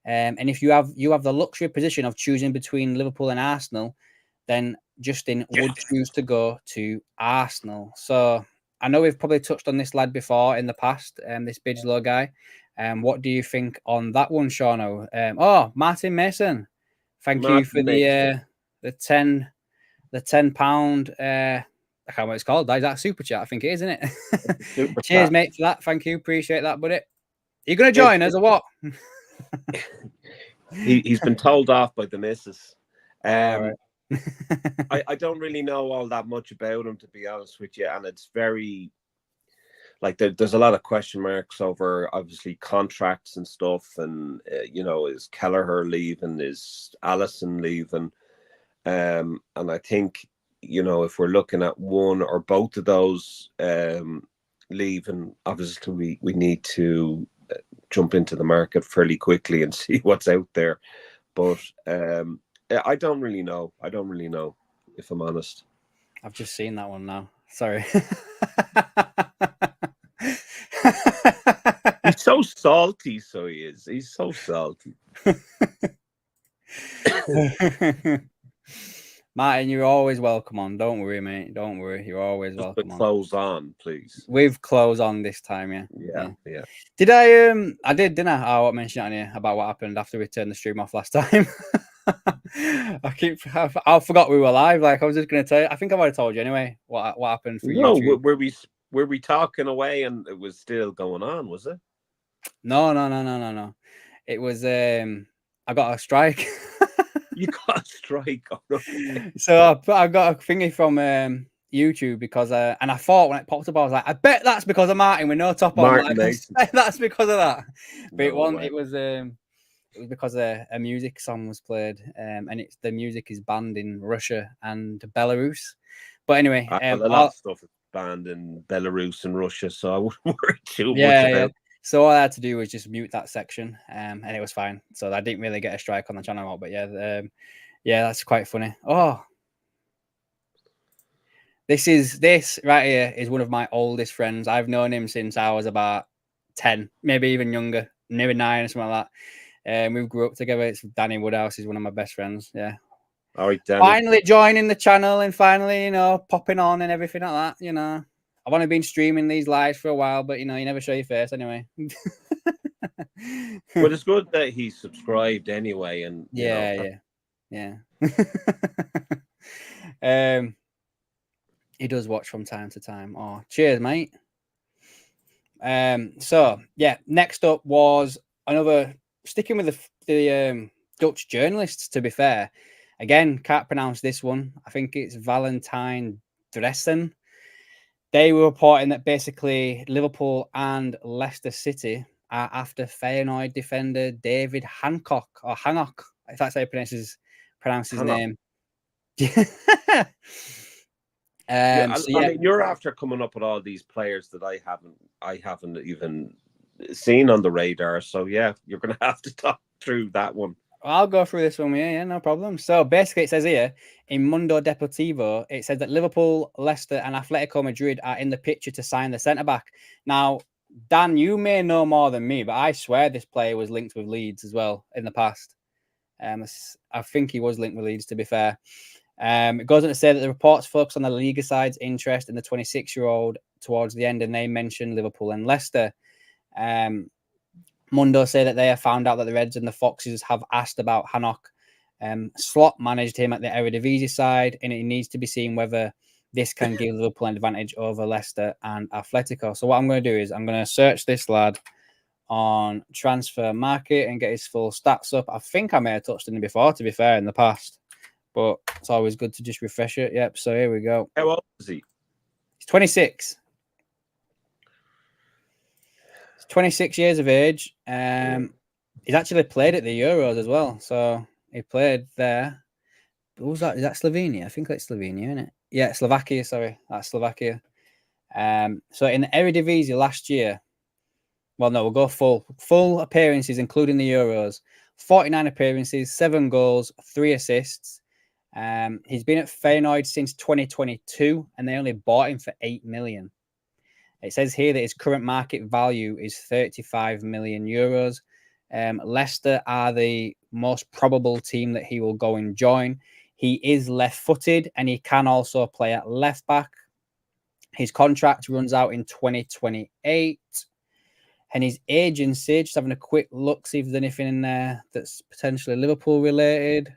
And if you have the luxury position of choosing between Liverpool and Arsenal, then Justin would choose to go to Arsenal. So I know we've probably touched on this lad before in the past, this Bigelow guy. What do you think on that one, Shauno? Martin Mason. Thank you for the £10. I can't remember what it's called. Is that super chat? I think it is, isn't it? Cheers, mate, for that. Thank you. Appreciate that, buddy. Are you going to join us or what? He's been told off by the missus. Right. I don't really know all that much about him, to be honest with you. And it's very, like, there's a lot of question marks over, obviously, contracts and stuff. And, is Kelleher leaving? Is Allison leaving? And I think, if we're looking at one or both of those leaving, obviously we need to jump into the market fairly quickly and see what's out there. But I don't really know. If I'm honest. I've just seen that one now. Sorry. He's so salty, so he is. He's so salty. Martin, you're always welcome on. Don't worry, mate. Don't worry. You're always welcome on. Clothes on, please. With clothes on this time, yeah. Yeah. Did I did, didn't I? I mentioned on here about what happened after we turned the stream off last time. I forgot we were live. Like, I was just going to tell you. I think I've already told you anyway what happened for you. No, were we talking away and it was still going on, was it? No. It was I got a strike. You got a strike. So I got a thingy from YouTube because and I thought when it popped up, I was like, I bet that's because of Martin with no top on. Like, that's because of that. But it was because a music song was played, and the music is banned in Russia and Belarus. But anyway, a lot of stuff is banned in Belarus and Russia, so I wouldn't worry too much about it. So all I had to do was just mute that section, and it was fine. So I didn't really get a strike on the channel, but yeah, that's quite funny. Oh, this right here is one of my oldest friends. I've known him since I was about 10, maybe even younger, maybe 9 or something like that. We grew up together. It's Danny Woodhouse. He's one of my best friends. Yeah. All right, Danny. Finally joining the channel and finally, popping on and everything like that. I've only been streaming these lives for a while, but you never show your face anyway. But it's good that he's subscribed anyway, and yeah. He does watch from time to time. Oh, cheers, mate. So yeah, next up was another, sticking with the Dutch journalists. To be fair, again, can't pronounce this one. I think it's Valentine Dressen. They were reporting that basically Liverpool and Leicester City are after Feyenoord defender David Hancock, or Hancock, if that's how you pronounce his name. I mean, you're after coming up with all these players that I haven't even seen on the radar. So yeah, you're going to have to talk through that one. I'll go through this one. Yeah, no problem. So basically, it says here in Mundo Deportivo, it says that Liverpool, Leicester, and Atletico Madrid are in the picture to sign the centre back. Now, Dan, you may know more than me, but I swear this player was linked with Leeds as well in the past. I think he was linked with Leeds, to be fair. It goes on to say that the reports focus on the Liga side's interest in the 26-year-old towards the end, and they mention Liverpool and Leicester. Mundo say that they have found out that the Reds and the Foxes have asked about Hanok. Slot managed him at the Eredivisie side, and it needs to be seen whether this can give Liverpool an advantage over Leicester and Atletico. So what I'm going to do is I'm going to search this lad on Transfer Market and get his full stats up. I think I may have touched on him before, to be fair, in the past, but it's always good to just refresh it. Yep, so here we go. How old is he? He's 26. He's 26 years of age. He's actually played at the Euros as well, so he played there. What was that? Is that Slovenia? I think that's Slovenia, isn't it? Yeah, Slovakia, sorry. That's Slovakia. So in the Eredivisie last year, well, no, we'll go full appearances, including the Euros. 49 appearances, 7 goals, 3 assists. He's been at Feyenoord since 2022, and they only bought him for 8 million. It says here that his current market value is 35 million euros. Leicester are the most probable team that he will go and join. He is left-footed, and he can also play at left-back. His contract runs out in 2028. And his agency, just having a quick look, see if there's anything in there that's potentially Liverpool-related.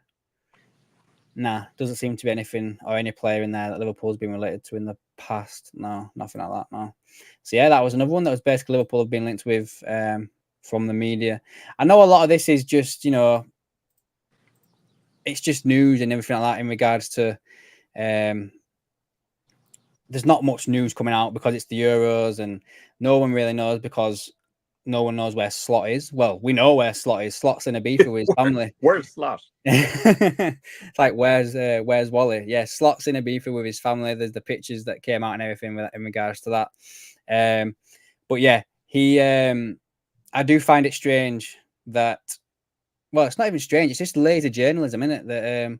Nah, doesn't seem to be anything or any player in there that Liverpool's been related to in the past. No, nothing like that, no. So, yeah, that was another one that was basically Liverpool have been linked with from the media. I know a lot of this is just, it's just news and everything like that in regards to there's not much news coming out because it's the Euros and no one really knows because no one knows where Slot is. Well, we know where Slot is. Slot's in Ibiza with his family. Where's Slot? It's like, where's Wally? Yeah, Slot's in Ibiza with his family. There's the pictures that came out and everything in regards to that. But yeah, I do find it strange that, well, it's not even strange. It's just lazy journalism, isn't it? That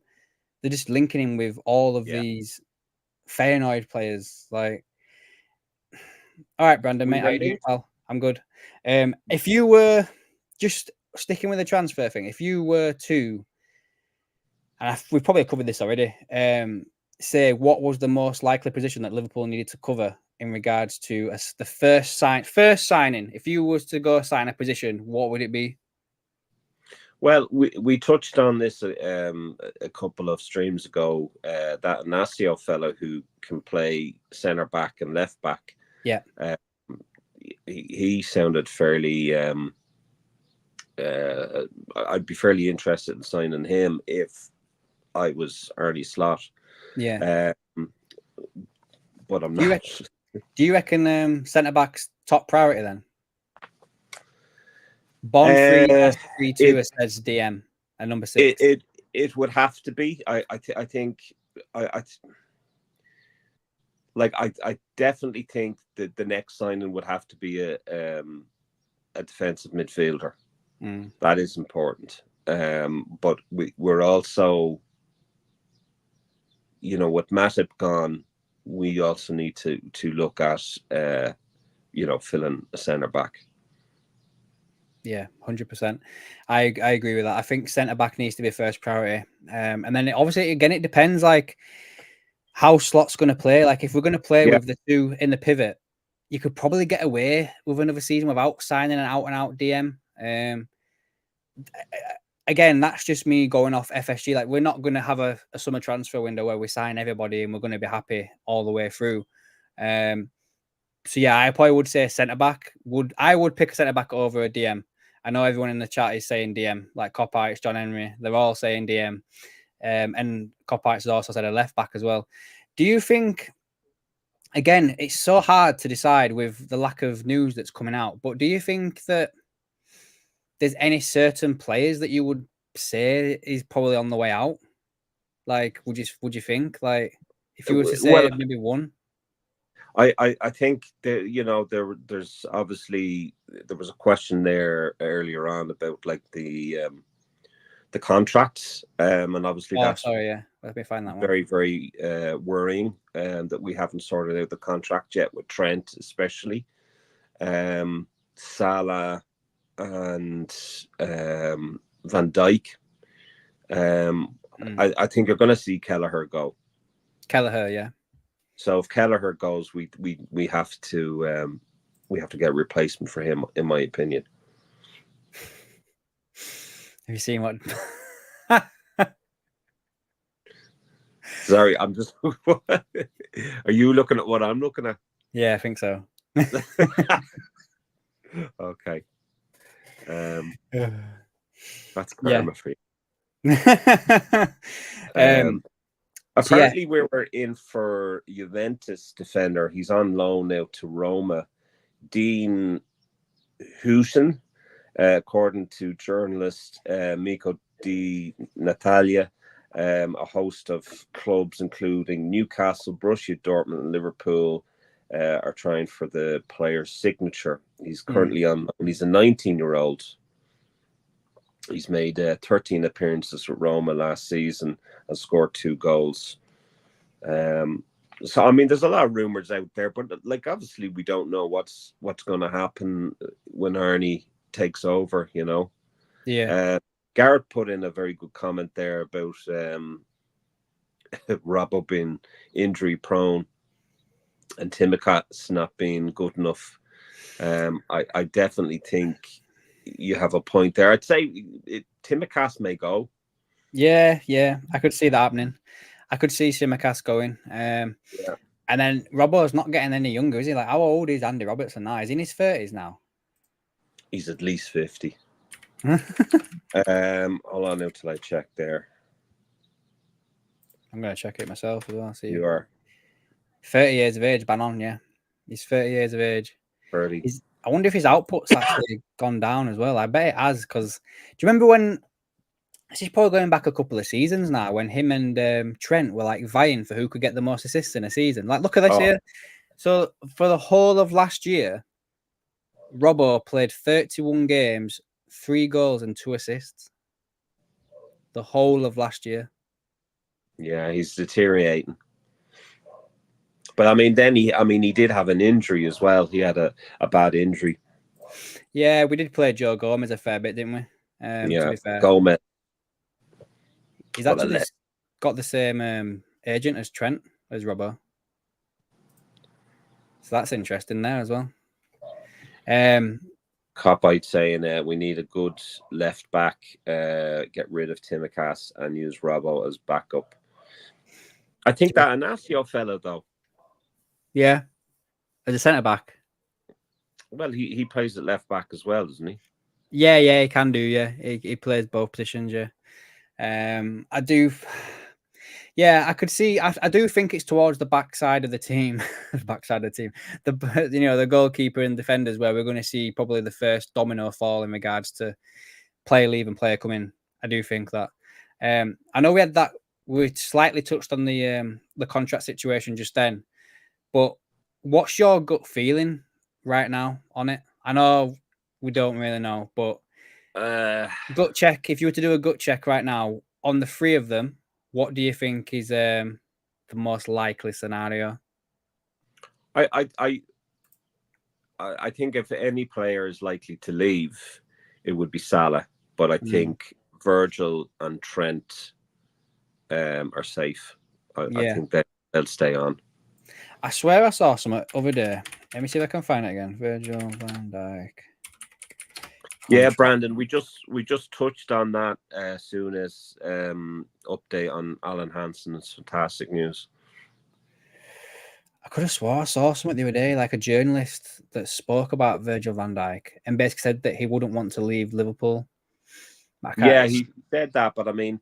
they're just linking him with all of these Feyenoord players. Like, all right, Brandon, mate, how you doing, pal? I'm good. If you were just sticking with the transfer thing, if you were to, and we've probably covered this already, say what was the most likely position that Liverpool needed to cover in regards to the first signing? If you was to go sign a position, what would it be? Well, we touched on this a couple of streams ago. That Inacio fellow who can play centre back and left back. Yeah. He sounded fairly. I'd be fairly interested in signing him if I was Arne Slot. Yeah. But I'm not. Do you reckon centre back's top priority then? Bond 3-2 says DM and number 6. It would have to be. I think I definitely think that the next signing would have to be a defensive midfielder. That is important. But we're also, with Matip gone, we also need to look at filling a centre back. Yeah, 100%. I agree with that. I think centre back needs to be first priority. And then obviously again it depends like how Slot's going to play. Like if we're going to play with the two in the pivot, you could probably get away with another season without signing an out and out DM. Again, that's just me going off FSG. Like we're not going to have a summer transfer window where we sign everybody and we're going to be happy all the way through. So yeah, I probably would say centre back. I would pick a centre back over a DM. I know everyone in the chat is saying DM, like Copites, John Henry. They're all saying DM, and Copites has also said a left back as well. Do you think? Again, it's so hard to decide with the lack of news that's coming out. But do you think that there's any certain players that you would say is probably on the way out? Like, would you think like if you were to say maybe one? I think that there's obviously there was a question there earlier on about like the contracts and obviously that's let me find that one. Very, very worrying that we haven't sorted out the contract yet with Trent, especially Salah and Van Dijk. I think you're going to see Kelleher go. Kelleher, yeah. So if Kelleher goes, we have to get a replacement for him, in my opinion. Have you seen what? Sorry, I'm just. Are you looking at what I'm looking at? Yeah, I think so. Okay. That's karma for you. Apparently, we were in for Juventus defender. He's on loan now to Roma. Dean Huijsen, according to journalist Miko Di Natalia, a host of clubs including Newcastle, Borussia Dortmund, and Liverpool are trying for the player's signature. He's currently on. He's a 19-year-old. He's made 13 appearances with Roma last season and scored 2 goals. So I mean, there's a lot of rumors out there, but like obviously we don't know what's going to happen when Arnie takes over. You know. Yeah. Garrett put in a very good comment there about Robbo being injury prone and Timikas not being good enough. I definitely think you have a point there. I'd say Timikas may go. Yeah, I could see that happening. I could see Timikas going. And then Robbo's not getting any younger, is he? Like, how old is Andy Robertson now? Is he in his 30s now? He's at least 50. Hold on now till I check there. I'm going to check it myself as well. See you are 30 years of age, bang on, yeah. He's 30 years of age. 30. I wonder if his output's actually gone down as well. I bet it has, because do you remember when, this is probably going back a couple of seasons now, when him and Trent were like vying for who could get the most assists in a season? Like, look at this here. So for the whole of last year, Robbo played 31 games, 3 goals and 2 assists. The whole of last year. Yeah, he's deteriorating. But I mean, then he did have an injury as well. He had a bad injury. Yeah, we did play Joe Gomez a fair bit, didn't we? Yeah, to be fair. Gomez. He's actually got the same agent as Trent, as Robbo. So that's interesting there as well. Copite saying we need a good left back, get rid of Timikas and use Robbo as backup. I think that Anasio fella though. Yeah. As a centre back. Well, he plays at left back as well, doesn't he? Yeah, he can do, yeah. He plays both positions, yeah. I do. Yeah, I could see. I do think it's towards the backside of the team, the goalkeeper and defenders, where we're going to see probably the first domino fall in regards to player leaving, player coming. I do think that. I know we had that. We slightly touched on the contract situation just then, but what's your gut feeling right now on it? I know we don't really know, but gut check. If you were to do a gut check right now on the 3 of them, what do you think is the most likely scenario? I think if any player is likely to leave, it would be Salah. But I think Virgil and Trent are safe. I think they'll stay on. I swear I saw some other day. Let me see if I can find it again. Virgil van Dijk. Yeah, Brandon, we just touched on that as soon as update on Alan Hansen's fantastic news. I could have swore I saw something the other day, like a journalist that spoke about Virgil van Dijk and basically said that he wouldn't want to leave Liverpool. Yeah, he said that, but I mean,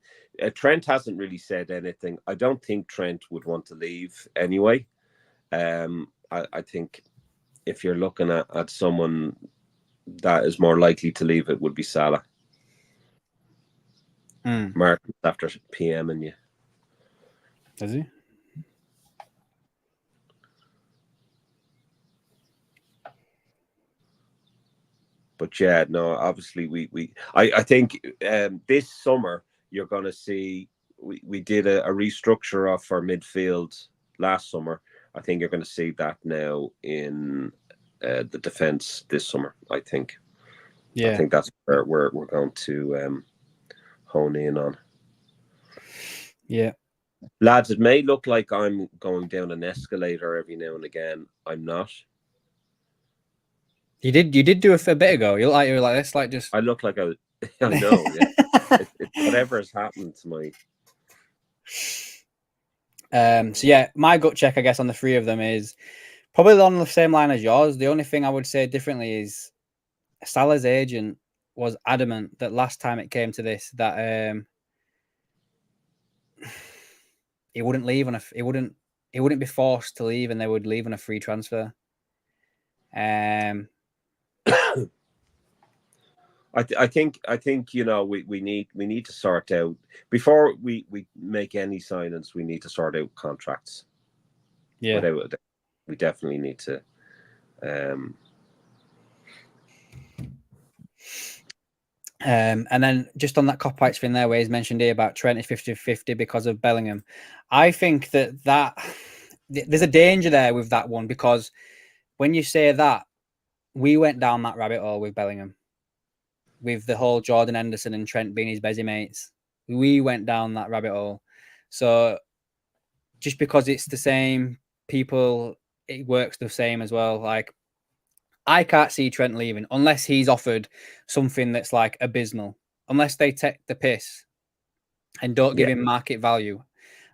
Trent hasn't really said anything. I don't think Trent would want to leave anyway. I think if you're looking at someone that is more likely to leave, it would be Salah. Martin after PM and you. Does he? But yeah, no, obviously I think this summer you're going to see, we did a restructure of our midfield last summer. I think you're going to see that now in the defense this summer, I think. Yeah. I think that's where we're going to hone in on. Yeah. Lads, it may look like I'm going down an escalator every now and again. I'm not. You did do a bit ago. You were like this, like just. I look like I know. Yeah. It's whatever has happened to my. So yeah, my gut check, I guess, on the three of them is probably on the same line as yours. The only thing I would say differently is Salah's agent was adamant that last time it came to this that he wouldn't leave on he wouldn't be forced to leave, and they would leave on a free transfer. I think we need to sort out before we make any signings. We need to sort out contracts. Yeah, we definitely need to. And then just on that cop-outs thing there, where he's mentioned here about Trent is 50-50 because of Bellingham. I think that there's a danger there with that one, because when you say that, we went down that rabbit hole with Bellingham, with the whole Jordan Henderson and Trent being his busy mates. We went down that rabbit hole. So just because it's the same people, it works the same as well. Like, I can't see Trent leaving unless he's offered something that's like abysmal. Unless they take the piss and don't give him market value,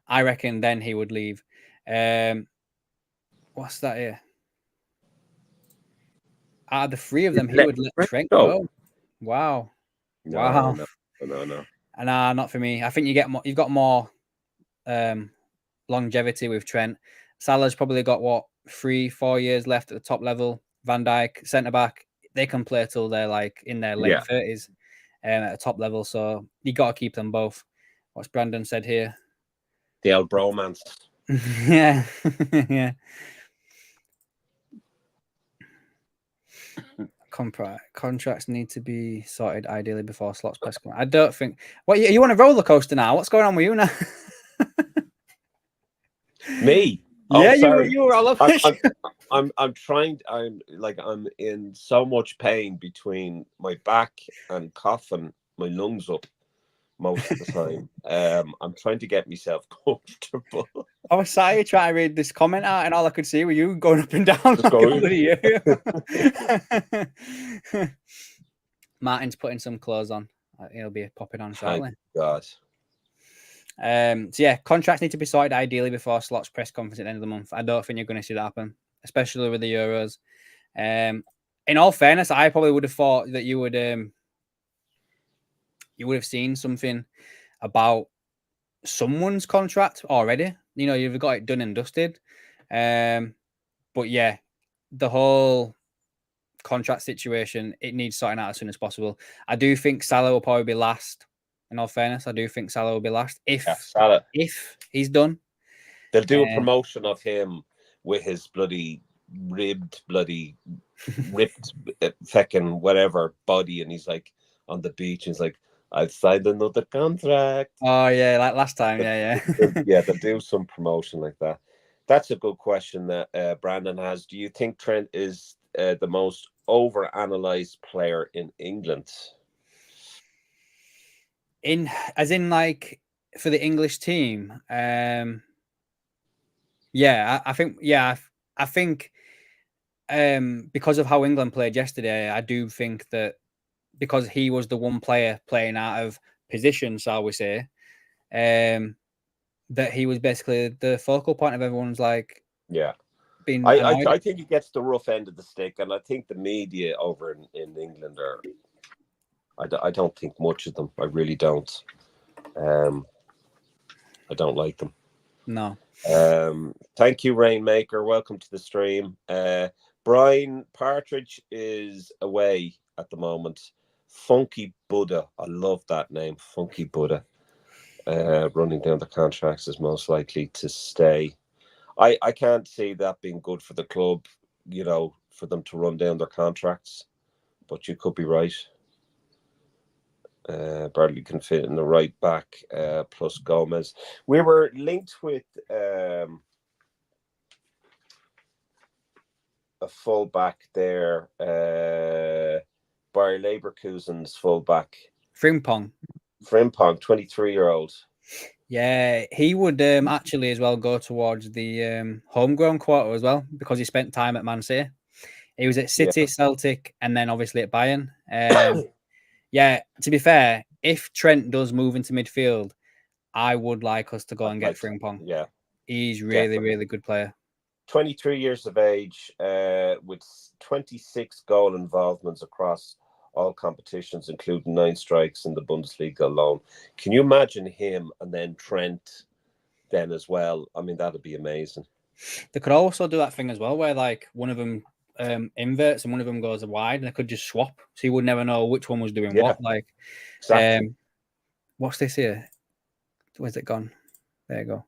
I reckon then he would leave. What's that here? Out of the three of them, he would let Trent go. Wow. Wow. No. Nah, not for me. I think you've got more longevity with Trent. Salah's probably got 3-4 years left at the top level. Van Dijk, centre back, they can play till they're like in their late 30s at a top level. So you got to keep them both. What's Brandon said here? The old bromance. Yeah. Yeah. Contracts need to be sorted ideally before slots press. I don't think. What, you want a roller coaster now? What's going on with you now? Me? Yeah, you were all over. I'm trying. I'm in so much pain between my back and coughing my lungs up most of the time. I'm trying to get myself comfortable. I was sat here trying to read this comment out, and all I could see were you going up and down. Martin's putting some clothes on. He'll be popping on shortly. Thank God. So yeah, contracts need to be sorted ideally before slots press conference at the end of the month. I don't think you're going to see that happen, especially with the Euros. In all fairness, I probably would have thought that you would have seen something about someone's contract already. You know, you've got it done and dusted. But yeah, the whole contract situation, it needs sorting out as soon as possible. I do think Salah will probably be last. In all fairness, I do think Salah will be last if he's done. They'll do a promotion of him with his bloody ripped feckin' whatever body, and he's like on the beach. And he's like, I've signed another contract. Oh yeah, like last time. Yeah. Yeah, they'll do some promotion like that. That's a good question that Brandon has. Do you think Trent is the most over-analyzed player in England? As in like for the English team? I think because of how England played yesterday, I do think that because he was the one player playing out of position, shall we say, that he was basically the focal point of everyone's like. Yeah. Being I think he gets the rough end of the stick, and I think the media over in England are. I don't think much of them. I really don't. I don't like them. No. Thank you, Rainmaker. Welcome to the stream. Brian Partridge is away at the moment. Funky Buddha. I love that name. Funky Buddha. Running down the contracts is most likely to stay. I can't see that being good for the club, you know, for them to run down their contracts. But you could be right. Bradley can fit in the right back, plus Gomez. We were linked with a full back there, Bayer Leverkusen's full back. Frimpong, 23-year-old. Yeah, he would actually as well go towards the homegrown quota as well, because he spent time at Man City. He was at City, Yeah. Celtic, and then obviously at Bayern. Yeah, to be fair, if Trent does move into midfield, I would like us to go and get Frimpong. Yeah, He's really, definitely. really good player. 23 years of age, with 26 goal involvements across all competitions, including 9 strikes in the Bundesliga alone. Can you imagine him and then Trent then as well? I mean, that'd be amazing. They could also do that thing as well, where like one of them inverts and one of them goes wide, and they could just swap, so you would never know which one was doing what. Like, exactly. What's this here? Where's it gone? There you go.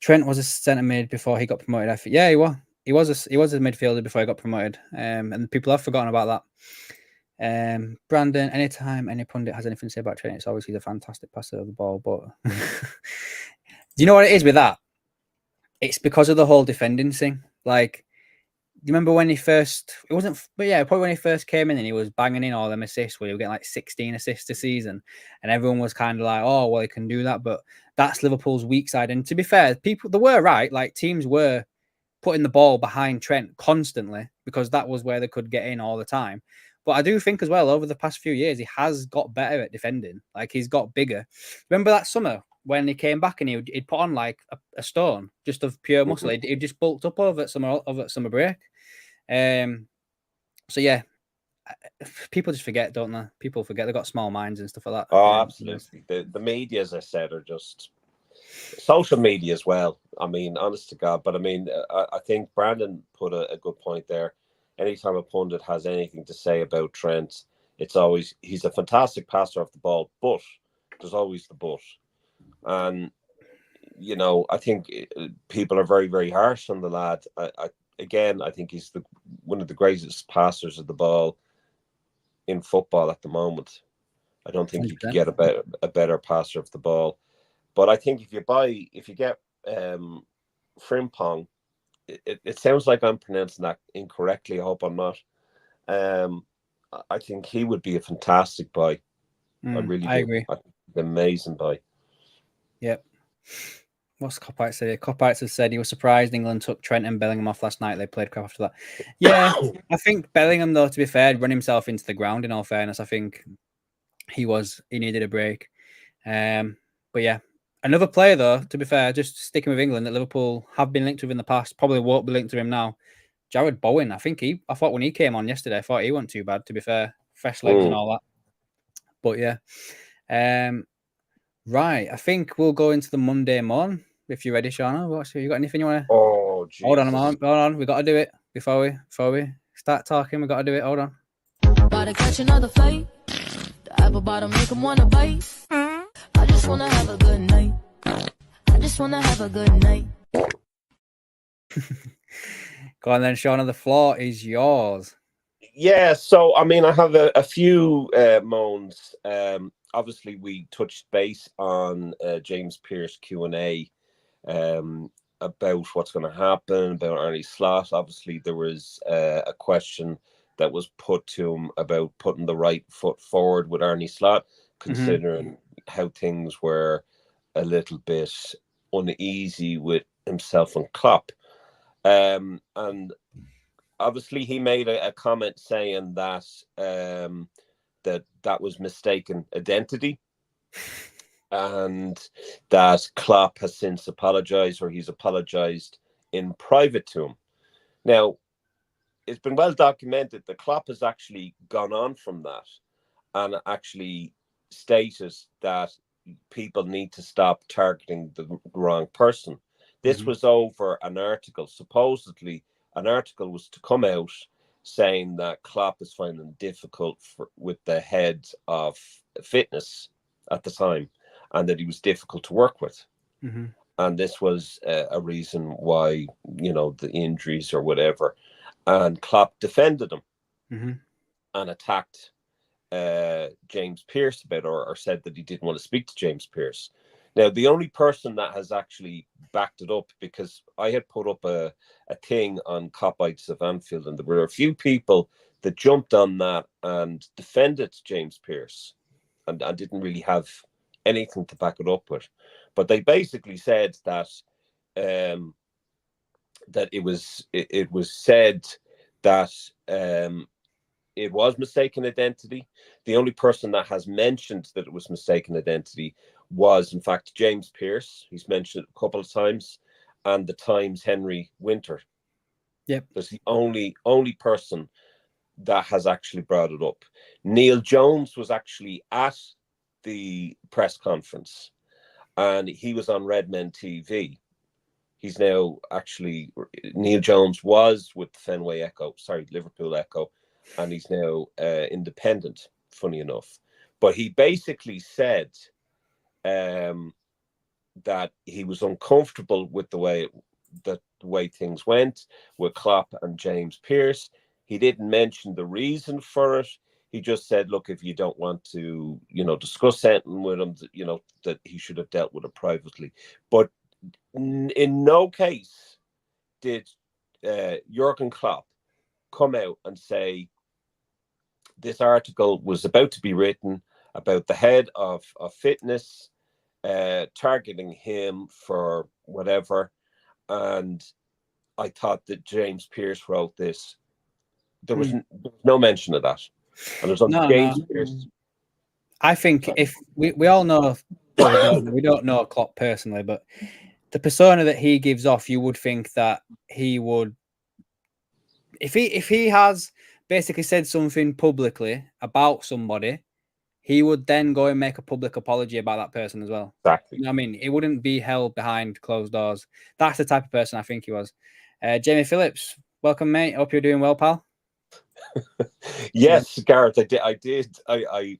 Trent was a centre mid before he got promoted. I think. Yeah, he was. He was a midfielder before he got promoted. And people have forgotten about that. Brandon, anytime any pundit has anything to say about Trent, it's always he's a fantastic passer of the ball. But do you know what it is with that? It's because of the whole defending thing. Like, do you remember when he first? It wasn't, but yeah, probably when he first came in and he was banging in all them assists, where he was getting like 16 assists a season, and everyone was kind of like, "Oh, well, he can do that," but that's Liverpool's weak side. And to be fair, people they were right. Like teams were putting the ball behind Trent constantly because that was where they could get in all the time. But I do think as well over the past few years he has got better at defending. Like he's got bigger. Remember that summer when he came back and he'd put on like a stone just of pure muscle. He'd just bulked up over summer break. So yeah, people just forget, don't they? People forget they've got small minds and stuff like that. Oh, absolutely. The media, as I said, are just social media as well. I mean, honest to God. But I mean, I think Brandon put a good point there. Anytime a pundit has anything to say about Trent, it's always he's a fantastic passer of the ball, but there's always the but. And you know, I think people are very, very harsh on the lad. I think he's one of the greatest passers of the ball in football at the moment. I don't think you could 100%. get a better passer of the ball. But I think if you get Frimpong, it sounds like I'm pronouncing that incorrectly. I hope I'm not. I think he would be a fantastic buy. I really do. I agree. Amazing buy. Yep. What's Copite said? Copite has said he was surprised England took Trent and Bellingham off last night. They played crap after that. Yeah, I think Bellingham, though, to be fair, run himself into the ground. In all fairness, I think he needed a break. But yeah, another player though, to be fair, just sticking with England that Liverpool have been linked with in the past, probably won't be linked to him now. Jared Bowen. I thought when he came on yesterday, I thought he wasn't too bad. To be fair, fresh legs and all that. But yeah, right. I think we'll go into the Monday MOAN. If you're ready, Shauna. You got anything you want to? Oh, Jesus. Hold on a moment. Hold on. We got to do it before we start talking. We got to do it. Hold on. About to catch another fight. The apple bottom make him want to bite. I just want to have a good night. I just want to have a good night. Go on then, Shauna. The floor is yours. Yeah. So, I mean, I have a few moans. Obviously, we touched base on James Pearce Q&A about what's going to happen, about Arne Slot. Obviously, there was a question that was put to him about putting the right foot forward with Arne Slot, considering how things were a little bit uneasy with himself and Klopp. And obviously, he made a comment saying that that was mistaken identity, and that Klopp has since apologized, or he's apologized in private to him. Now, it's been well documented that Klopp has actually gone on from that and actually stated that people need to stop targeting the wrong person. This was over an article. Supposedly, an article was to come out saying that Klopp is finding it difficult with the head of fitness at the time, and that he was difficult to work with. And this was a reason why, the injuries or whatever. And Klopp defended him and attacked James Pearce a bit, or said that he didn't want to speak to James Pearce. Now, the only person that has actually backed it up, because I had put up a thing on Copites of Anfield, and there were a few people that jumped on that and defended James Pearce, and I didn't really have anything to back it up with. but they basically said that that it was said that it was mistaken identity. The only person that has mentioned that it was mistaken identity was, in fact, James Pearce. He's mentioned it a couple of times, and the Times Henry Winter. Yep. That's the only person that has actually brought it up. Neil Jones was actually at the press conference, and he was on Redmen TV. He's now actually, Neil Jones was with Liverpool Echo, and he's now independent, funny enough. But he basically said that he was uncomfortable with the way things went with Klopp and James Pearce. He didn't mention the reason for it. He just said, look, if you don't want to, discuss anything with him, that he should have dealt with it privately. But in no case did Jurgen Klopp come out and say this article was about to be written about the head of fitness, targeting him for whatever. And I thought that James Pearce wrote this. There was no mention of that. And it was on James Pearce. I think if we all know, we don't know Klopp personally, but the persona that he gives off, you would think that he would, if he has basically said something publicly about somebody, he would then go and make a public apology about that person as well. Exactly. You know what I mean? It wouldn't be held behind closed doors. That's the type of person I think he was. Jamie Phillips, welcome, mate. Hope you're doing well, pal. Yes, Gareth, I did. I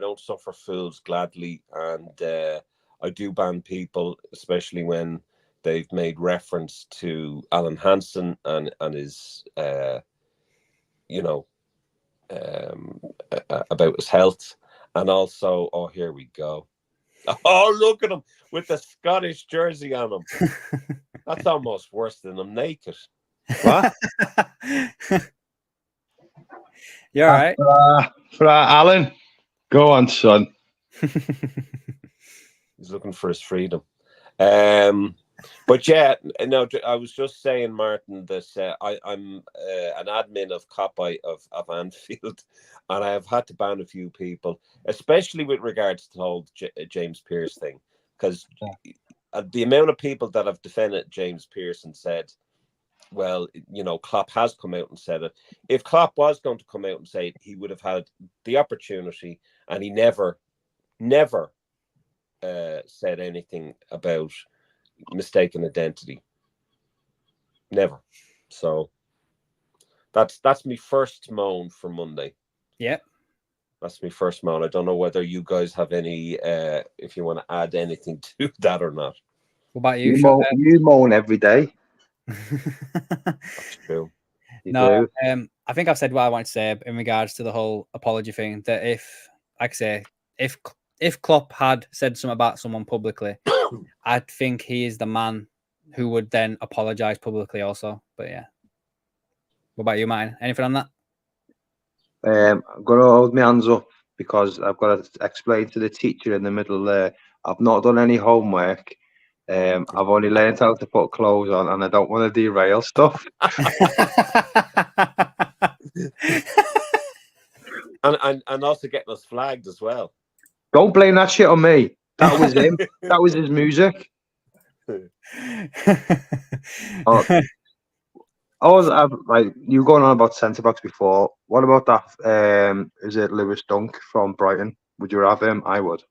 don't suffer fools gladly, and I do ban people, especially when they've made reference to Alan Hansen and his, about his health, and also, oh, here we go. Oh, look at him with the Scottish jersey on him. That's almost worse than him naked. What? You're all right. For Alan, go on, son. He's looking for his freedom. But yeah, no, I was just saying, Martin, that I'm an admin of Copy of Anfield, and I have had to ban a few people, especially with regards to the whole James Pearce thing, because the amount of people that have defended James Pearce and said, well, Klopp has come out and said it. If Klopp was going to come out and say it, he would have had the opportunity, and he never said anything about mistaken identity. Never. So that's my first moan for Monday. Yeah. That's my first moan. I don't know whether you guys have any, if you want to add anything to that or not. What about you? You moan every day. That's true. No, I think I've said what I want to say in regards to the whole apology thing. That if Klopp had said something about someone publicly, I think he is the man who would then apologize publicly also. But yeah. What about you, Martin? Anything on that? I'm going to hold my hands up because I've got to explain to the teacher in the middle there. I've not done any homework. I've only learned how to put clothes on, and I don't want to derail stuff. and also getting us flagged as well. Don't blame that shit on me. That was him. That was his music. You going on about centre backs before. What about that? Is it Lewis Dunk from Brighton? Would you have him? I would.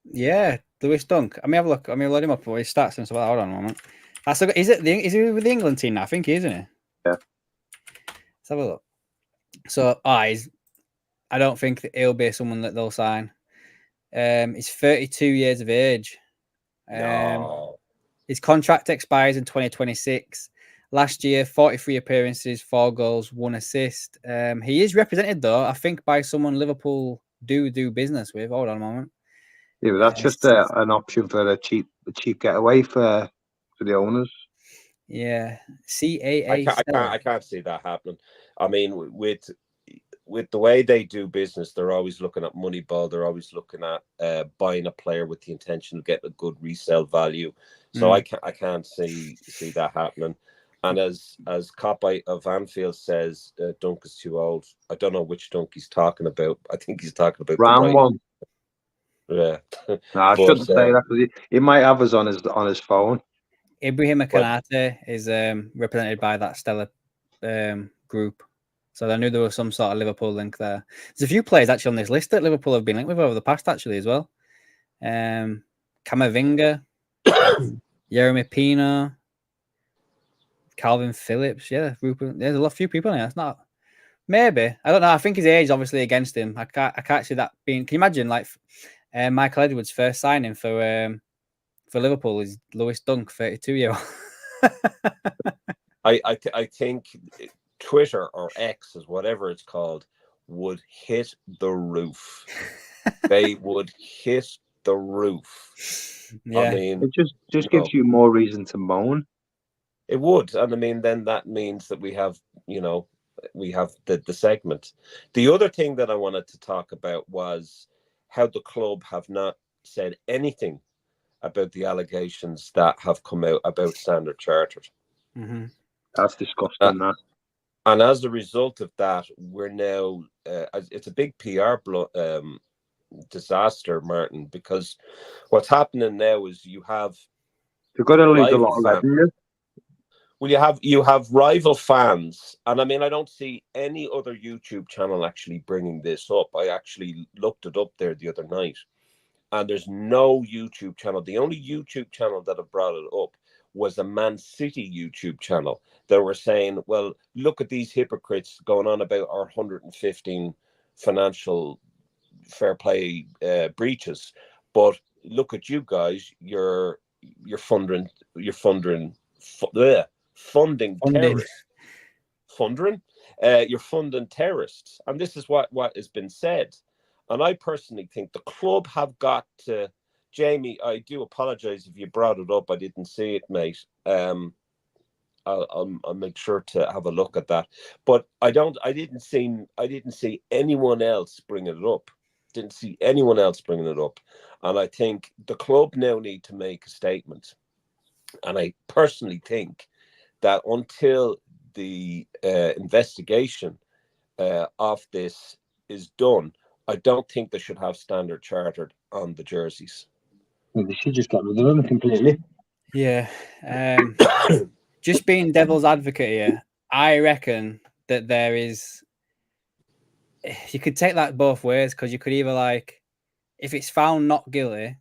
Yeah, Lewis Dunk. I mean, have a look. I mean, load him up for his stats and stuff. Hold on a moment. Is he with the England team now? I think he is, isn't he? Yeah. Let's have a look. So, I don't think that he'll be someone that they'll sign. He's 32 years of age. No. His contract expires in 2026. Last year, 43 appearances, 4 goals, 1 assist. He is represented, though, I think, by someone Liverpool do business with. Hold on a moment. Yeah, but that's just an option for a cheap getaway for the owners. Yeah, CAA. I can't see that happening. I mean, with with the way they do business, they're always looking at Moneyball. They're always looking at buying a player with the intention of getting a good resale value. So I can't see that happening. And as Copy of Anfield says, Dunk is too old. I don't know which Dunk he's talking about. I think he's talking about round the right one. Yeah. No, I shouldn't say that because he might have us on his phone. Ibrahim Konate is represented by that Stella group. So I knew there was some sort of Liverpool link there. There's a few players actually on this list that Liverpool have been linked with over the past actually as well. Camavinga, Jeremy Pino, Calvin Phillips. Yeah, there's a few people in here. It's not maybe. I don't know. I think his age is obviously against him. I can't see that being. Can you imagine like Michael Edwards' first signing for Liverpool is Lewis Dunk, 32-year-old. I think Twitter or X, is whatever it's called, would hit the roof. They would hit the roof. Yeah. I mean, it just gives you more reason to moan. It would, and I mean, then that means that we have the segment. The other thing that I wanted to talk about was how the club have not said anything about the allegations that have come out about Standard Chartered. Mm-hmm. That's disgusting. And as a result of that, we're now it's a big PR disaster, Martin, because what's happening now is you have they're going to lose a lot of revenue. Well, you have rival fans, and I mean, I don't see any other YouTube channel actually bringing this up. I actually looked it up there the other night, and there's no YouTube channel. The only YouTube channel that have brought it up was a Man City YouTube channel. They were saying, well, look at these hypocrites going on about our 115 financial fair play breaches, but look at you guys, you're funding terrorists. You're funding terrorists, and this is what has been said. And I personally think the club have got to. Jamie, I do apologize if you brought it up. I didn't see it, mate. I'll make sure to have a look at that. But I didn't see anyone else bringing it up. Didn't see anyone else bringing it up. And I think the club now need to make a statement. And I personally think that until the investigation of this is done, I don't think they should have Standard Chartered on the jerseys. Well, they should just get rid of them completely. Yeah. Just being devil's advocate here, I reckon that there is... You could take that both ways, because you could either, like, if it's found not guilty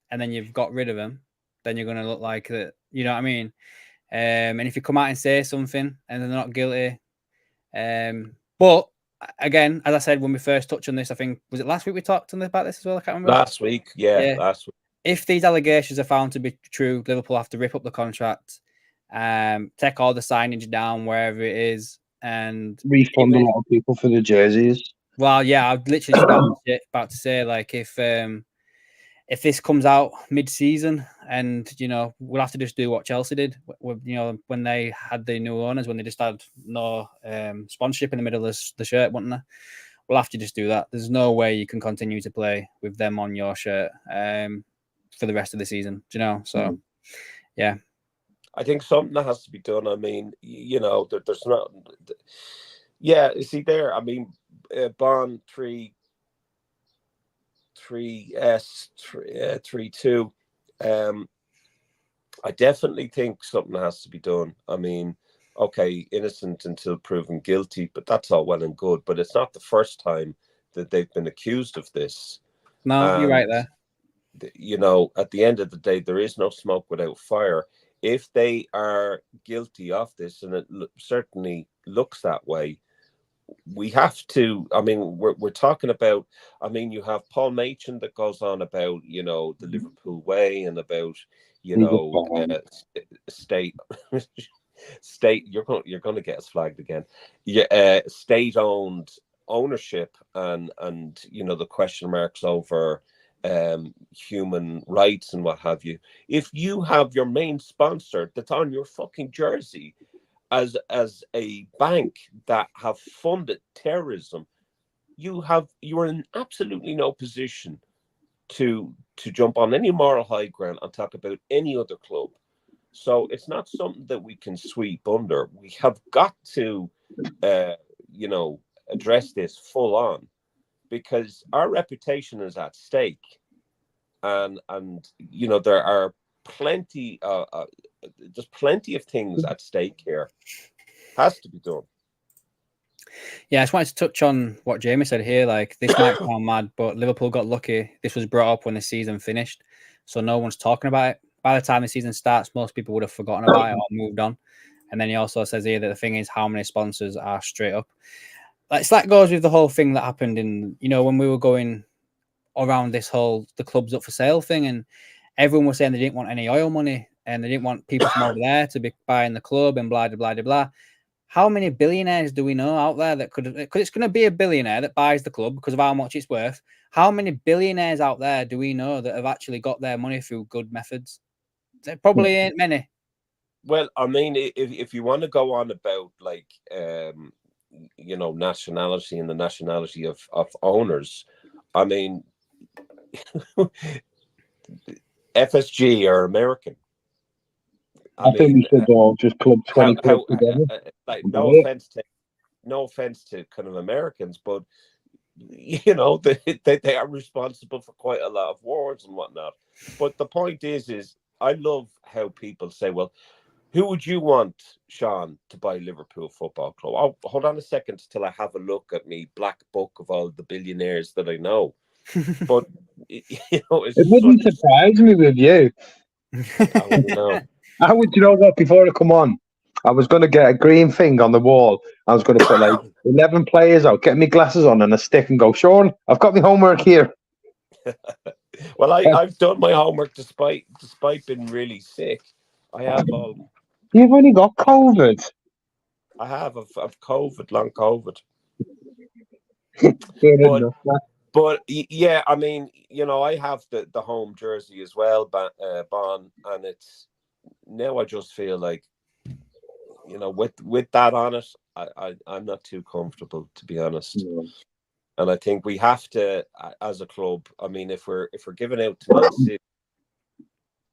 and then you've got rid of them, then you're going to look like that. You know what I mean? And if you come out and say something and they're not guilty. But again, as I said, when we first touched on this, I think, was it last week we talked about this as well? I can't remember. Last week, yeah. Last week. If these allegations are found to be true, Liverpool have to rip up the contract, take all the signage down wherever it is, and refund a lot of people for the jerseys. Well, yeah, I was literally about to say, like, if this comes out mid-season, and we'll have to just do what Chelsea did, when they had the new owners, when they just had no sponsorship in the middle of the shirt, wouldn't they? We'll have to just do that. There's no way you can continue to play with them on your shirt for the rest of the season. Do you know? So, yeah. I think something that has to be done. I mean, there's not. Yeah, you see there. I mean, Bond 3S32. I definitely think something has to be done. I mean, okay, innocent until proven guilty, but that's all well and good. But it's not the first time that they've been accused of this. No, you're right there. At the end of the day, there is no smoke without fire. If they are guilty of this, and it certainly looks that way, we have to. I mean, we're talking about. I mean, you have Paul Machin that goes on about the Liverpool way and about state. You're going to get us flagged again. Yeah, state-owned ownership and the question marks over human rights and what have you. If you have your main sponsor that's on your fucking jersey as a bank that have funded terrorism, you are in absolutely no position to jump on any moral high ground and talk about any other club. So it's not something that we can sweep under. We have got to, address this full on, because our reputation is at stake, and there are there's plenty of things at stake here. Has to be done. Yeah, I just wanted to touch on what Jamie said here. Like, this might sound mad, but Liverpool got lucky. This was brought up when the season finished, so no one's talking about it. By the time the season starts, most people would have forgotten about it or moved on. And then he also says here that the thing is how many sponsors are straight up. Like, that goes with the whole thing that happened in, when we were going around this whole the club's up for sale thing, and everyone was saying they didn't want any oil money and they didn't want people from over there to be buying the club and blah, blah, blah, blah, blah. How many billionaires do we know out there that because it's going to be a billionaire that buys the club because of how much it's worth? How many billionaires out there do we know that have actually got their money through good methods? There probably ain't many. Well, I mean, if you want to go on about nationality and the nationality of owners, I mean, FSG are American. I think we should all just club 20 clubs together. No offense to kind of Americans, but they are responsible for quite a lot of wars and whatnot. But the point is I love how people say, well, who would you want, Sean, to buy Liverpool Football Club? Oh, hold on a second till I have a look at me black book of all the billionaires that I know. But it wouldn't surprise me with you. I wouldn't know. How would you know what? Before I come on, I was going to get a green thing on the wall. I was going to put like 11 players out, get my glasses on and a stick, and go, Sean, I've got my homework here. Well, I've done my homework despite being really sick. I have. You've only got COVID. I have. I've COVID, long COVID. But yeah, I mean, I have the home jersey as well, Bon, and it's now I just feel like, with that on it, I'm not too comfortable, to be honest. Yeah. And I think we have to, as a club, I mean, if we're giving out to Man City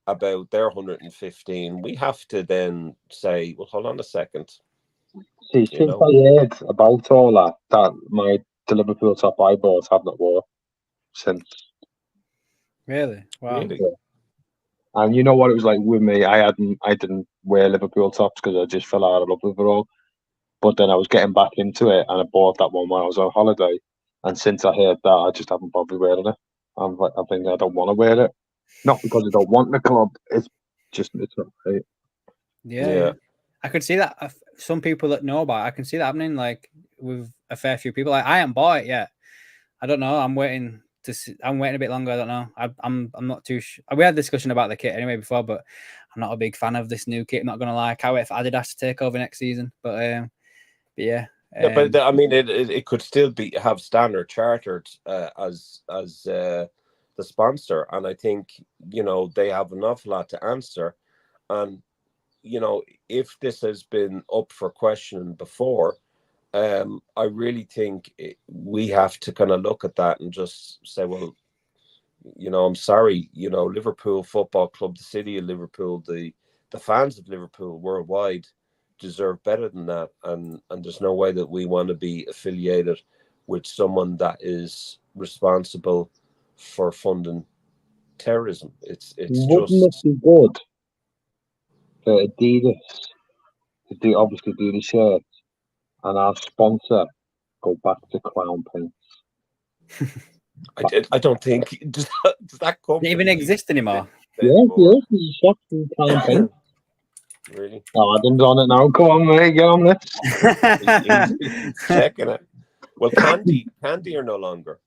about their 115, we have to then say, well, hold on a second. See, since I heard about all that the Liverpool top I bought have not worn since. Really? Wow. Really? Yeah. And you know what it was like with me? I didn't wear Liverpool tops because I just fell out of love with it all. But then I was getting back into it, and I bought that one when I was on holiday. And since I heard that, I just haven't bothered wearing it. I think I don't want to wear it. Not because I don't want the club. It's not right. Yeah. I could see that. Some people that know about it, I can see that happening. Like with a fair few people. Like, I haven't bought it yet. I don't know. I'm waiting a bit longer. I don't know. I'm not too sure. We had a discussion about the kit anyway before, but I'm not a big fan of this new kit. I'm not gonna lie. I can't wait for Adidas to take over next season. But yeah. But I mean, it could still have Standard Chartered as the sponsor, and I think they have an awful lot to answer. And if this has been up for question before, I really think we have to kind of look at that and just say, well, I'm sorry, Liverpool Football Club, the city of Liverpool, the fans of Liverpool worldwide deserve better than that, and there's no way that we want to be affiliated with someone that is responsible for funding terrorism. It's Wouldn't just it be good for Adidas to do the shirt and our sponsor go back to Crown Paints? I don't think does that does it even exist anymore? Yes, there's a shop in Crown Paints. Really? Oh, Adam's on it now. Come on, mate, get on this. He's checking it. Well, Candy are no longer.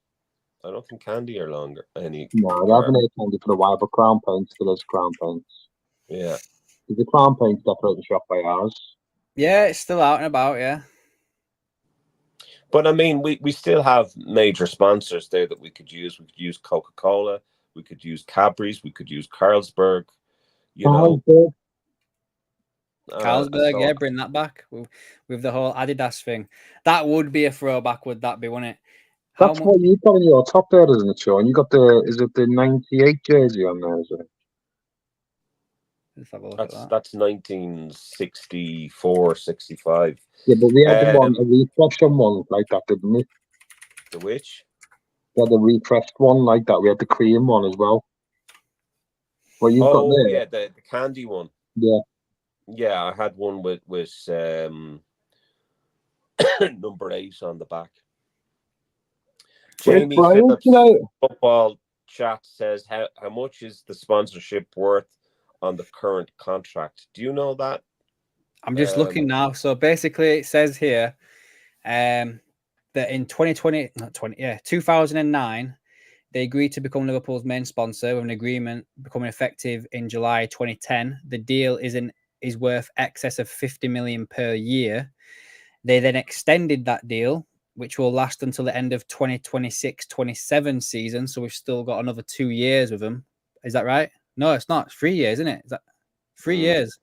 I don't think Candy are longer any. No, they haven't had Candy for a while, but Crown Paints still is Crown Paints. Yeah. Is the Crown Paints decorating shop by ours? Yeah, it's still out and about, yeah. But I mean, we still have major sponsors there that we could use. We could use Coca-Cola. We could use Cadbury's. We could use Carlsberg. Carlsberg, yeah, bring that back with the whole Adidas thing. That would be a throwback, would that be, wouldn't it? That's what you've got in your top there, isn't it, Sean? You got is it the 98 jersey on there, is it? Let's have a look at that. That's 1964, 65. Yeah, but we had a refreshed one like that, didn't we? The which? We had the refreshed one like that. We had the cream one as well. Well, you've got there. Yeah, the candy one. Yeah. Yeah, I had one with number 8 on the back. Jamie Phillips, football chat says, how much is the sponsorship worth on the current contract? Do you know that? I'm just looking now. So basically, it says here that in 2009, they agreed to become Liverpool's main sponsor with an agreement becoming effective in July 2010. The deal is worth excess of 50 million per year. They then extended that deal, which will last until the end of 2026-27 season. So we've still got another 2 years with them. Is that right? No, it's not. It's 3 years, isn't it? Is that 3 years?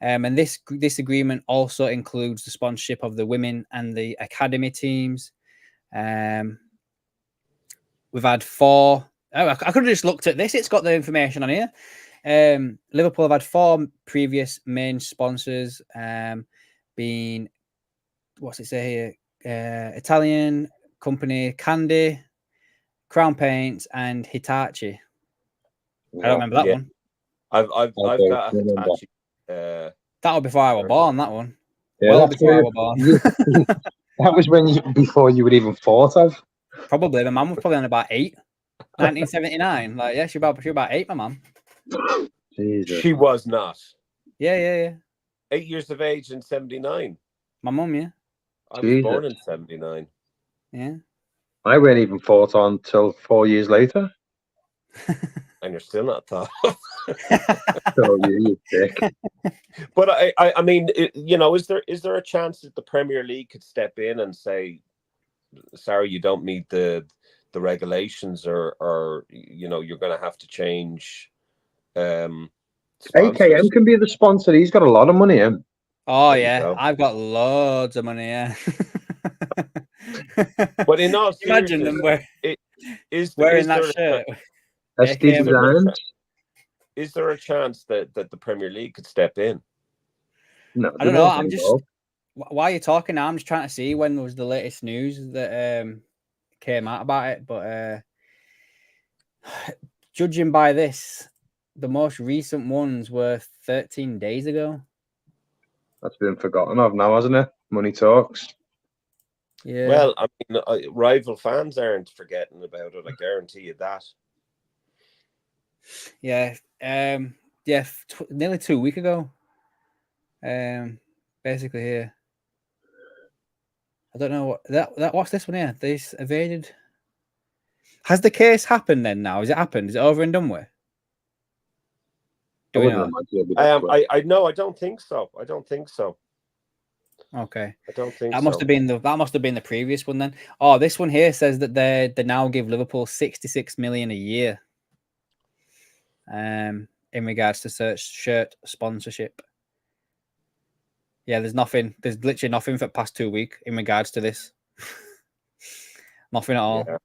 And this agreement also includes the sponsorship of the women and the academy teams. We've had 4. I could have just looked at this. It's got the information on here. Liverpool have had 4 previous main sponsors, being, what's it say here? Italian company Candy, Crown Paints, and Hitachi. I don't remember that one. I've got a Hitachi. That was before I was born. That one. Yeah, well before I was born. That was before you would even thought of. Probably. My mum was probably on about 8. 1979. Like, yeah, she was about 8. My mum. She was not. Yeah. 8 years of age in 79. My mum, yeah. I was born in 79. Yeah. I wasn't even thought on till 4 years later. And you're still not thought. Oh, you dick. But I mean, is there a chance that the Premier League could step in and say, sorry, you don't meet the regulations, or you're going to have to change? AKM can be the sponsor. He's got a lot of money in. Oh yeah, I've got loads of money. Yeah. But in all seriousness, imagine them wearing that shirt. Is there a chance that the Premier League could step in? No, I don't know. I'm just, while you're talking now, I'm just trying to see when was the latest news that came out about it. But judging by this, the most recent ones were 13 days ago. That's been forgotten of now, hasn't it? Money talks. Yeah. Well, I mean, rival fans aren't forgetting about it. I guarantee you that. Yeah. Nearly 2 weeks ago. Basically here. I don't know what that. What's this one here? This evaded. Has the case happened then? Now, has it happened? Is it over and done with? I don't think so. I don't think so. Okay. I don't think that must have been the previous one then. Oh, this one here says that they now give Liverpool 66 million a year. In regards to shirt sponsorship. Yeah, there's literally nothing for the past 2 weeks in regards to this. Nothing at all. Yeah.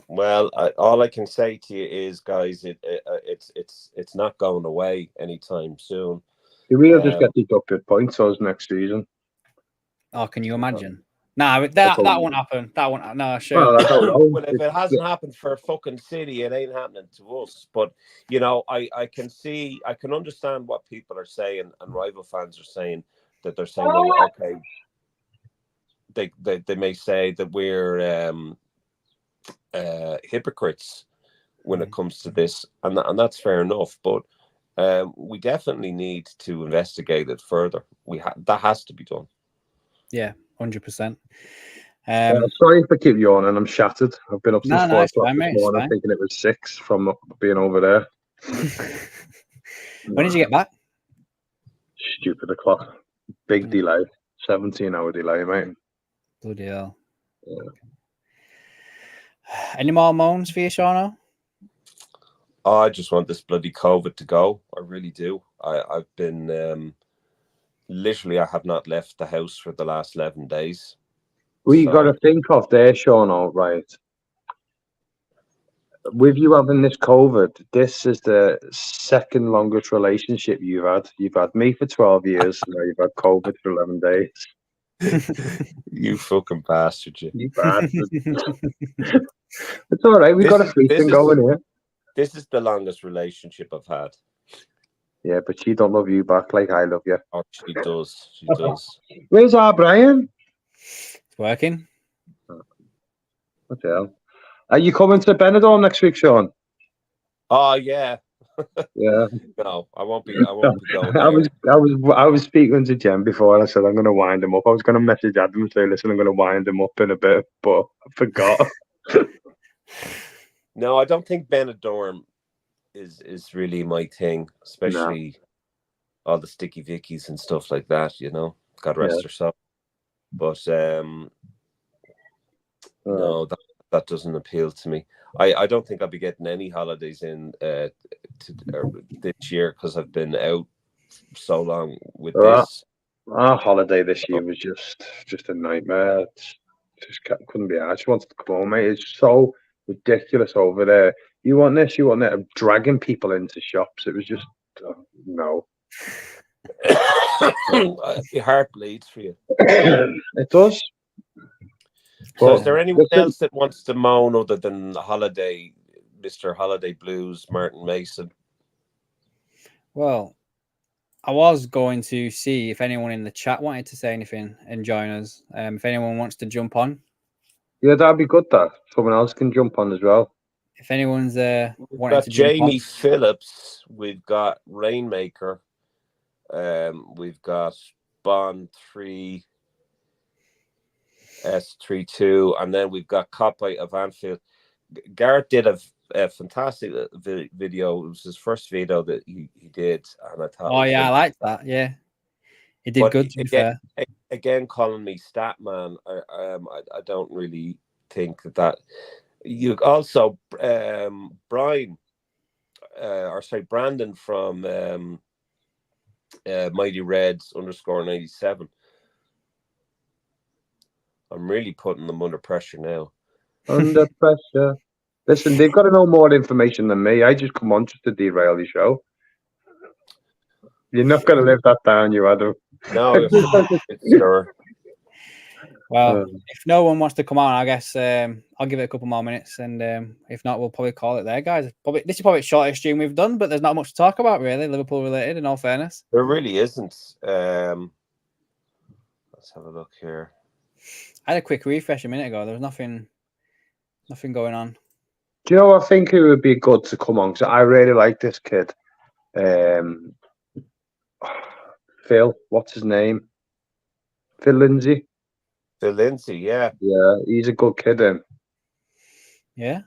Well, all I can say to you is, guys, it's not going away anytime soon. You will just get deducted points us next season. Oh, can you imagine? No, that won't happen. That won't. No, sure. Well, I don't know. Well, if it hasn't happened for fucking City, it ain't happening to us. But I can understand what people are saying, and rival fans are saying that they're saying, well, okay, they may say that we're hypocrites when it comes to this, and that's fair enough. But we definitely need to investigate it further. That has to be done. Yeah, 100%. Sorry for keep yawning. I'm shattered. I've been up since 4 o'clock this morning, thinking it was 6 from being over there. When did you get back? Stupid o'clock. Big delay. 17-hour delay, mate. Bloody hell. Yeah. Any more moans for you, Shauno? Oh, I just want this bloody COVID to go. I really do. I've been literally, I have not left the house for the last 11 days. you got to think of there, Sean, right? With you having this COVID, this is the second longest relationship you've had. You've had me for 12 years, now you've had COVID for 11 days. You fucking bastard, you. You bastard. It's all right. We got a free thing going here. This is the longest relationship I've had. Yeah, but she don't love you back like I love you. Oh, she does. She does. Where's our Brian? It's working. What the hell? Are you coming to Benidorm next week, Sean? Oh yeah. Yeah. No, I won't be going there. I was speaking to Jen before, and I said I'm going to wind him up. I was going to message Adam and say, listen, I'm going to wind him up in a bit, but I forgot. No, I don't think Benidorm is really my thing, especially all the sticky vickies and stuff like that. You know, God rest her soul. But no, that doesn't appeal to me. I don't think I'll be getting any holidays in this year because I've been out so long with this. Our holiday this year was just a nightmare. Just couldn't be arsed. She wanted to come home, mate. It's so ridiculous over there. You want this, you want that. I'm dragging people into shops. It was just no. Your heart bleeds for you. It does. So is there anyone else that wants to moan other than Mr. Holiday Blues, Martin Mason? Well, I was going to see if anyone in the chat wanted to say anything and join us. If anyone wants to jump on. Yeah, that'd be good. That someone else can jump on as well. If anyone's wanting to jump on. Jamie Phillips, we've got Rainmaker, we've got Bond 3. S32, and then we've got Copy of Anfield. Garrett did a fantastic video. It was his first video that he did, and I thought. Oh yeah, I liked that. Yeah, he did good. To be fair. Again, calling me stat man, I don't really think that. You also Brandon from Mighty Reds _97. I'm really putting them under pressure now. Under pressure. Listen, they've got to know more information than me. I just come on just to derail the show. You're not going to live that down, you Adam. No, it's sure. Well, if no one wants to come on, I guess I'll give it a couple more minutes, and if not, we'll probably call it there, guys. This is probably the shortest stream we've done, but there's not much to talk about, really, Liverpool related, in all fairness. There really isn't. Let's have a look here. I had a quick refresh a minute ago. There was nothing going on. Do you know? I think it would be good to come on because I really like this kid. Phil, what's his name? Phil Lindsay. Phil Lindsay, yeah. Yeah, he's a good kid. Yeah.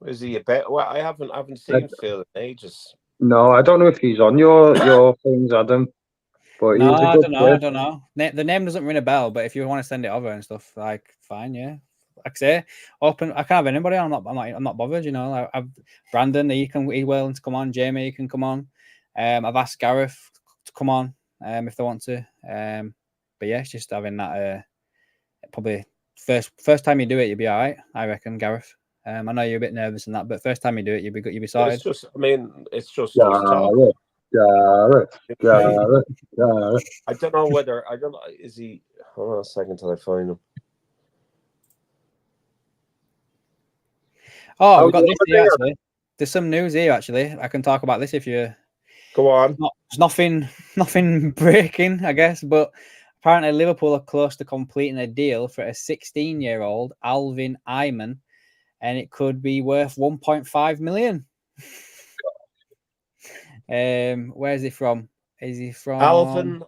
Is he a bet? Well, I haven't seen Phil in ages. No, I don't know if he's on your things, Adam. But no, I don't know. The name doesn't ring a bell, but if you want to send it over and stuff, like, fine, yeah. Like I say, open. I can't have anybody. I'm not bothered. You know, I've Brandon. He's willing to come on. Jamie, you can come on. I've asked Gareth to come on if they want to. But yeah, it's just having that. Probably first time you do it, you'll be all right. I reckon, Gareth. I know you're a bit nervous and that, but first time you do it, you'll be good. You'll be sorted. It's just. I mean, it's just. Gareth. I don't know whether is he. Hold on a second till I find him. Oh, we've got this here actually. There's some news here actually. I can talk about this if you go on. There's nothing breaking, I guess, but apparently Liverpool are close to completing a deal for a 16-year-old Alvin Ayman, and it could be worth 1.5 million. Where is he from? Is he from Alvin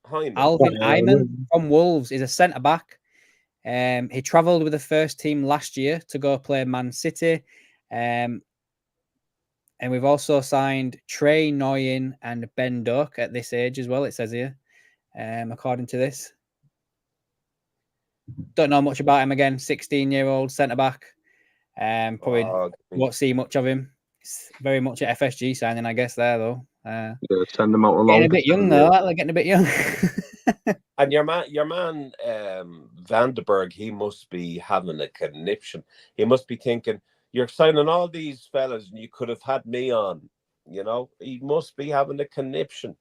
Ayman? Alvin Ayman from Wolves. He's a centre back. He travelled with the first team last year to go play Man City. And we've also signed Trey Noyen and Ben Doak at this age as well, it says here, according to this. Don't know much about him again. 16-year-old centre back. Probably won't see much of him. It's very much an FSG signing, I guess, there, though. Send them out along. Getting a bit young, though. They're getting a bit young. And your man, Vandenberg, he must be having a conniption. He must be thinking, you're signing all these fellas and you could have had me on. You know, he must be having a conniption.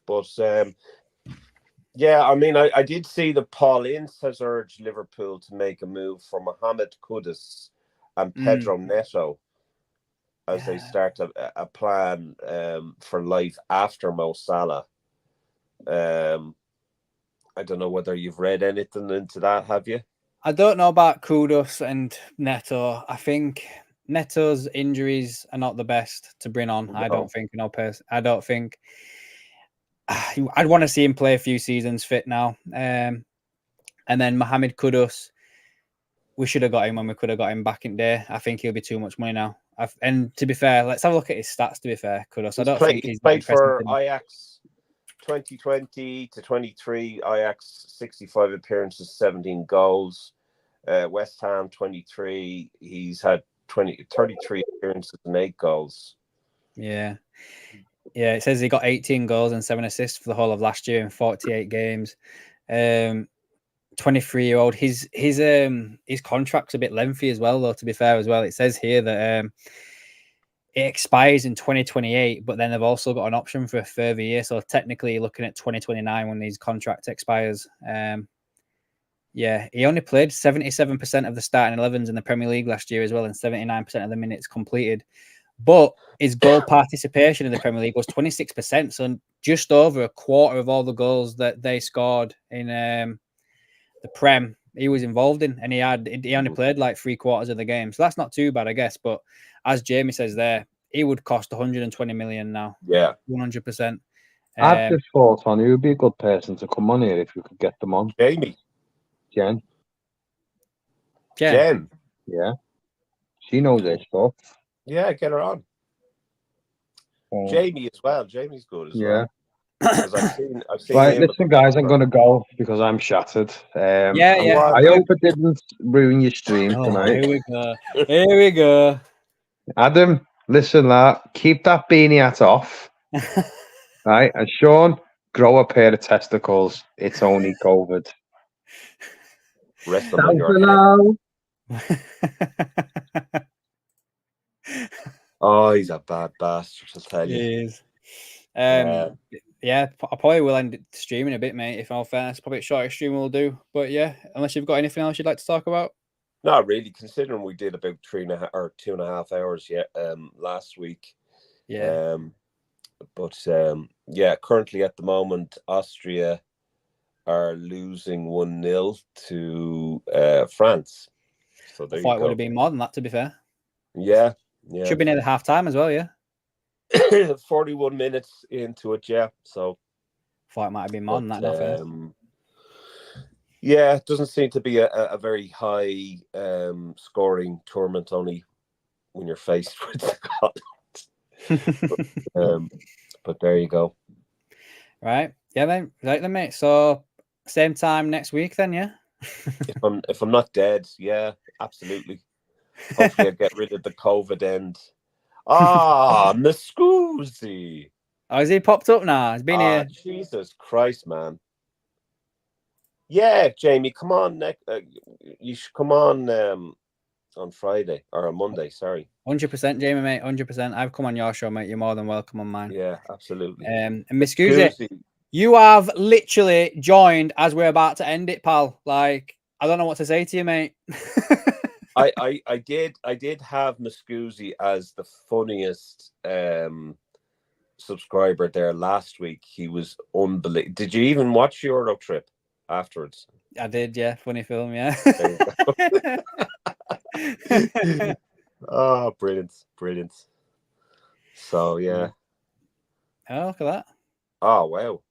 But, yeah, I mean, I did see that Paul Ince has urged Liverpool to make a move for Mohamed Kudus and Pedro Neto as they start a plan for life after Mo Salah. I don't know whether you've read anything into that, have you? I don't know about Kudus and Neto. I think Neto's injuries are not the best to bring on. No. I don't think, I don't think I'd want to see him play a few seasons fit now. And then Mohamed Kudus, we should have got him when we could have got him back in there. I think he'll be too much money now. And to be fair, let's have a look at his stats. To be fair, Kudus, I don't think he's played for Ajax 2020 to 23. Ajax 65 appearances, 17 goals. West Ham 23. He's had 33 appearances and 8 goals. Yeah. Yeah, it says he got 18 goals and 7 assists for the whole of last year in 48 games. 23-year-old. His contract's a bit lengthy as well, though, to be fair as well. It says here that it expires in 2028, but then they've also got an option for a further year. So technically you're looking at 2029 when his contract expires. Yeah, he only played 77% of the starting 11s in the Premier League last year as well, and 79% of the minutes completed. But his goal participation in the Premier League was 26%, so just over a quarter of all the goals that they scored in the Prem, he was involved in, and he only played like 3/4 of the game. So that's not too bad, I guess. But as Jamie says there, he would cost 120 million now. Yeah, 100%. I've just thought on who would be a good person to come on here if we could get them on. Jamie. Jen. Yeah. She knows her stuff. Yeah, get her on. Jamie as well. Jamie's good as well. Because I've seen right, listen, guys, I'm going to go because I'm shattered. I hope it didn't ruin your stream tonight. Here we go. Adam, listen, keep that beanie hat off. Right, and Sean, grow a pair of testicles. It's only COVID. Rest them on your head. Oh, he's a bad bastard, I'll tell you. He is. Yeah, I probably will end streaming a bit, mate. If all fairness, probably a shorter stream we'll do. But yeah, unless you've got anything else you'd like to talk about. Not really, considering we did about 3.5 or 2.5 hours last week. Yeah. But currently at the moment, Austria are losing 1-0 to France. So there I thought it would have been more than that, to be fair. Yeah. Should be near the half time as well, yeah. 41 minutes into it, yeah. So thought it might have been more than that. It doesn't seem to be a very high scoring tournament, only when you're faced with Scotland. But there you go. Right. Yeah, then. Right then, mate. So same time next week then, yeah? If I'm not dead, yeah, absolutely. Hopefully I get rid of the COVID end. Muscusi. Oh, has he popped up now? He's been here. Jesus Christ, man. Yeah, Jamie, come on. You should come on Friday or on Monday. Sorry. 100%, Jamie, mate. 100%. I've come on your show, mate. You're more than welcome on mine. Yeah, absolutely. And Miss Scusi, you have literally joined as we're about to end it, pal. Like, I don't know what to say to you, mate. I did have Muscusi as the funniest subscriber there last week. He was unbelievable. Did you even watch Euro Trip afterwards? I did, yeah. Funny film, yeah. Oh, brilliant. So yeah. Oh, look at that. Oh wow.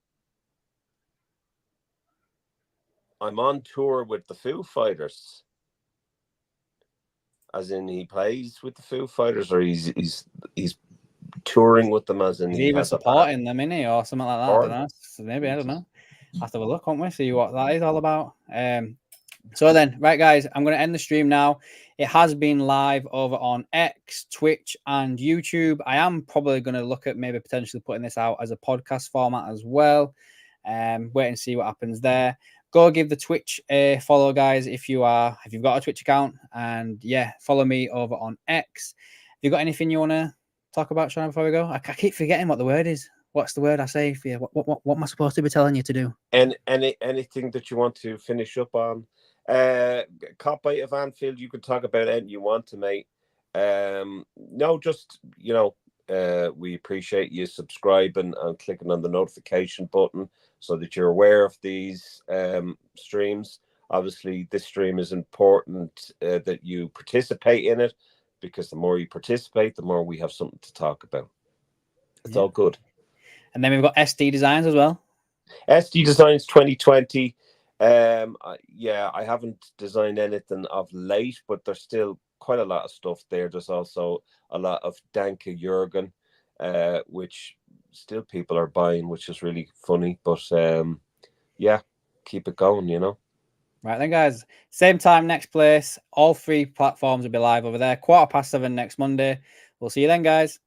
I'm on tour with the Foo Fighters. As in he plays with the Foo Fighters, or he's touring with them, as in he's even supporting them, isn't he, or something like that. I don't know. So maybe, I don't know. Have to have a look, won't we? See what that is all about. So then, right, guys, I'm going to end the stream now. It has been live over on X, Twitch, and YouTube. I am probably going to look at maybe potentially putting this out as a podcast format as well. Wait and see what happens there. Go give the Twitch a follow, guys, if you've got a Twitch account. And yeah, follow me over on X. Have you got anything you want to talk about, Sean, before we go? I keep forgetting what the word is. What's the word I say for you? What am I supposed to be telling you to do? And anything that you want to finish up on? Cop Bite of Anfield, you can talk about anything you want to, mate. No, just, we appreciate you subscribing and clicking on the notification button so that you're aware of these streams. Obviously, this stream is important that you participate in it, because the more you participate, the more we have something to talk about. It's all good. And then we've got SD Designs as well. SD Designs 2020. I haven't designed anything of late, but there's still quite a lot of stuff there. There's also a lot of Danke Jürgen, which still people are buying, which is really funny. But keep it going, Right then, guys. Same time, next place. All 3 platforms will be live over there. 7:15 next Monday. We'll see you then, guys.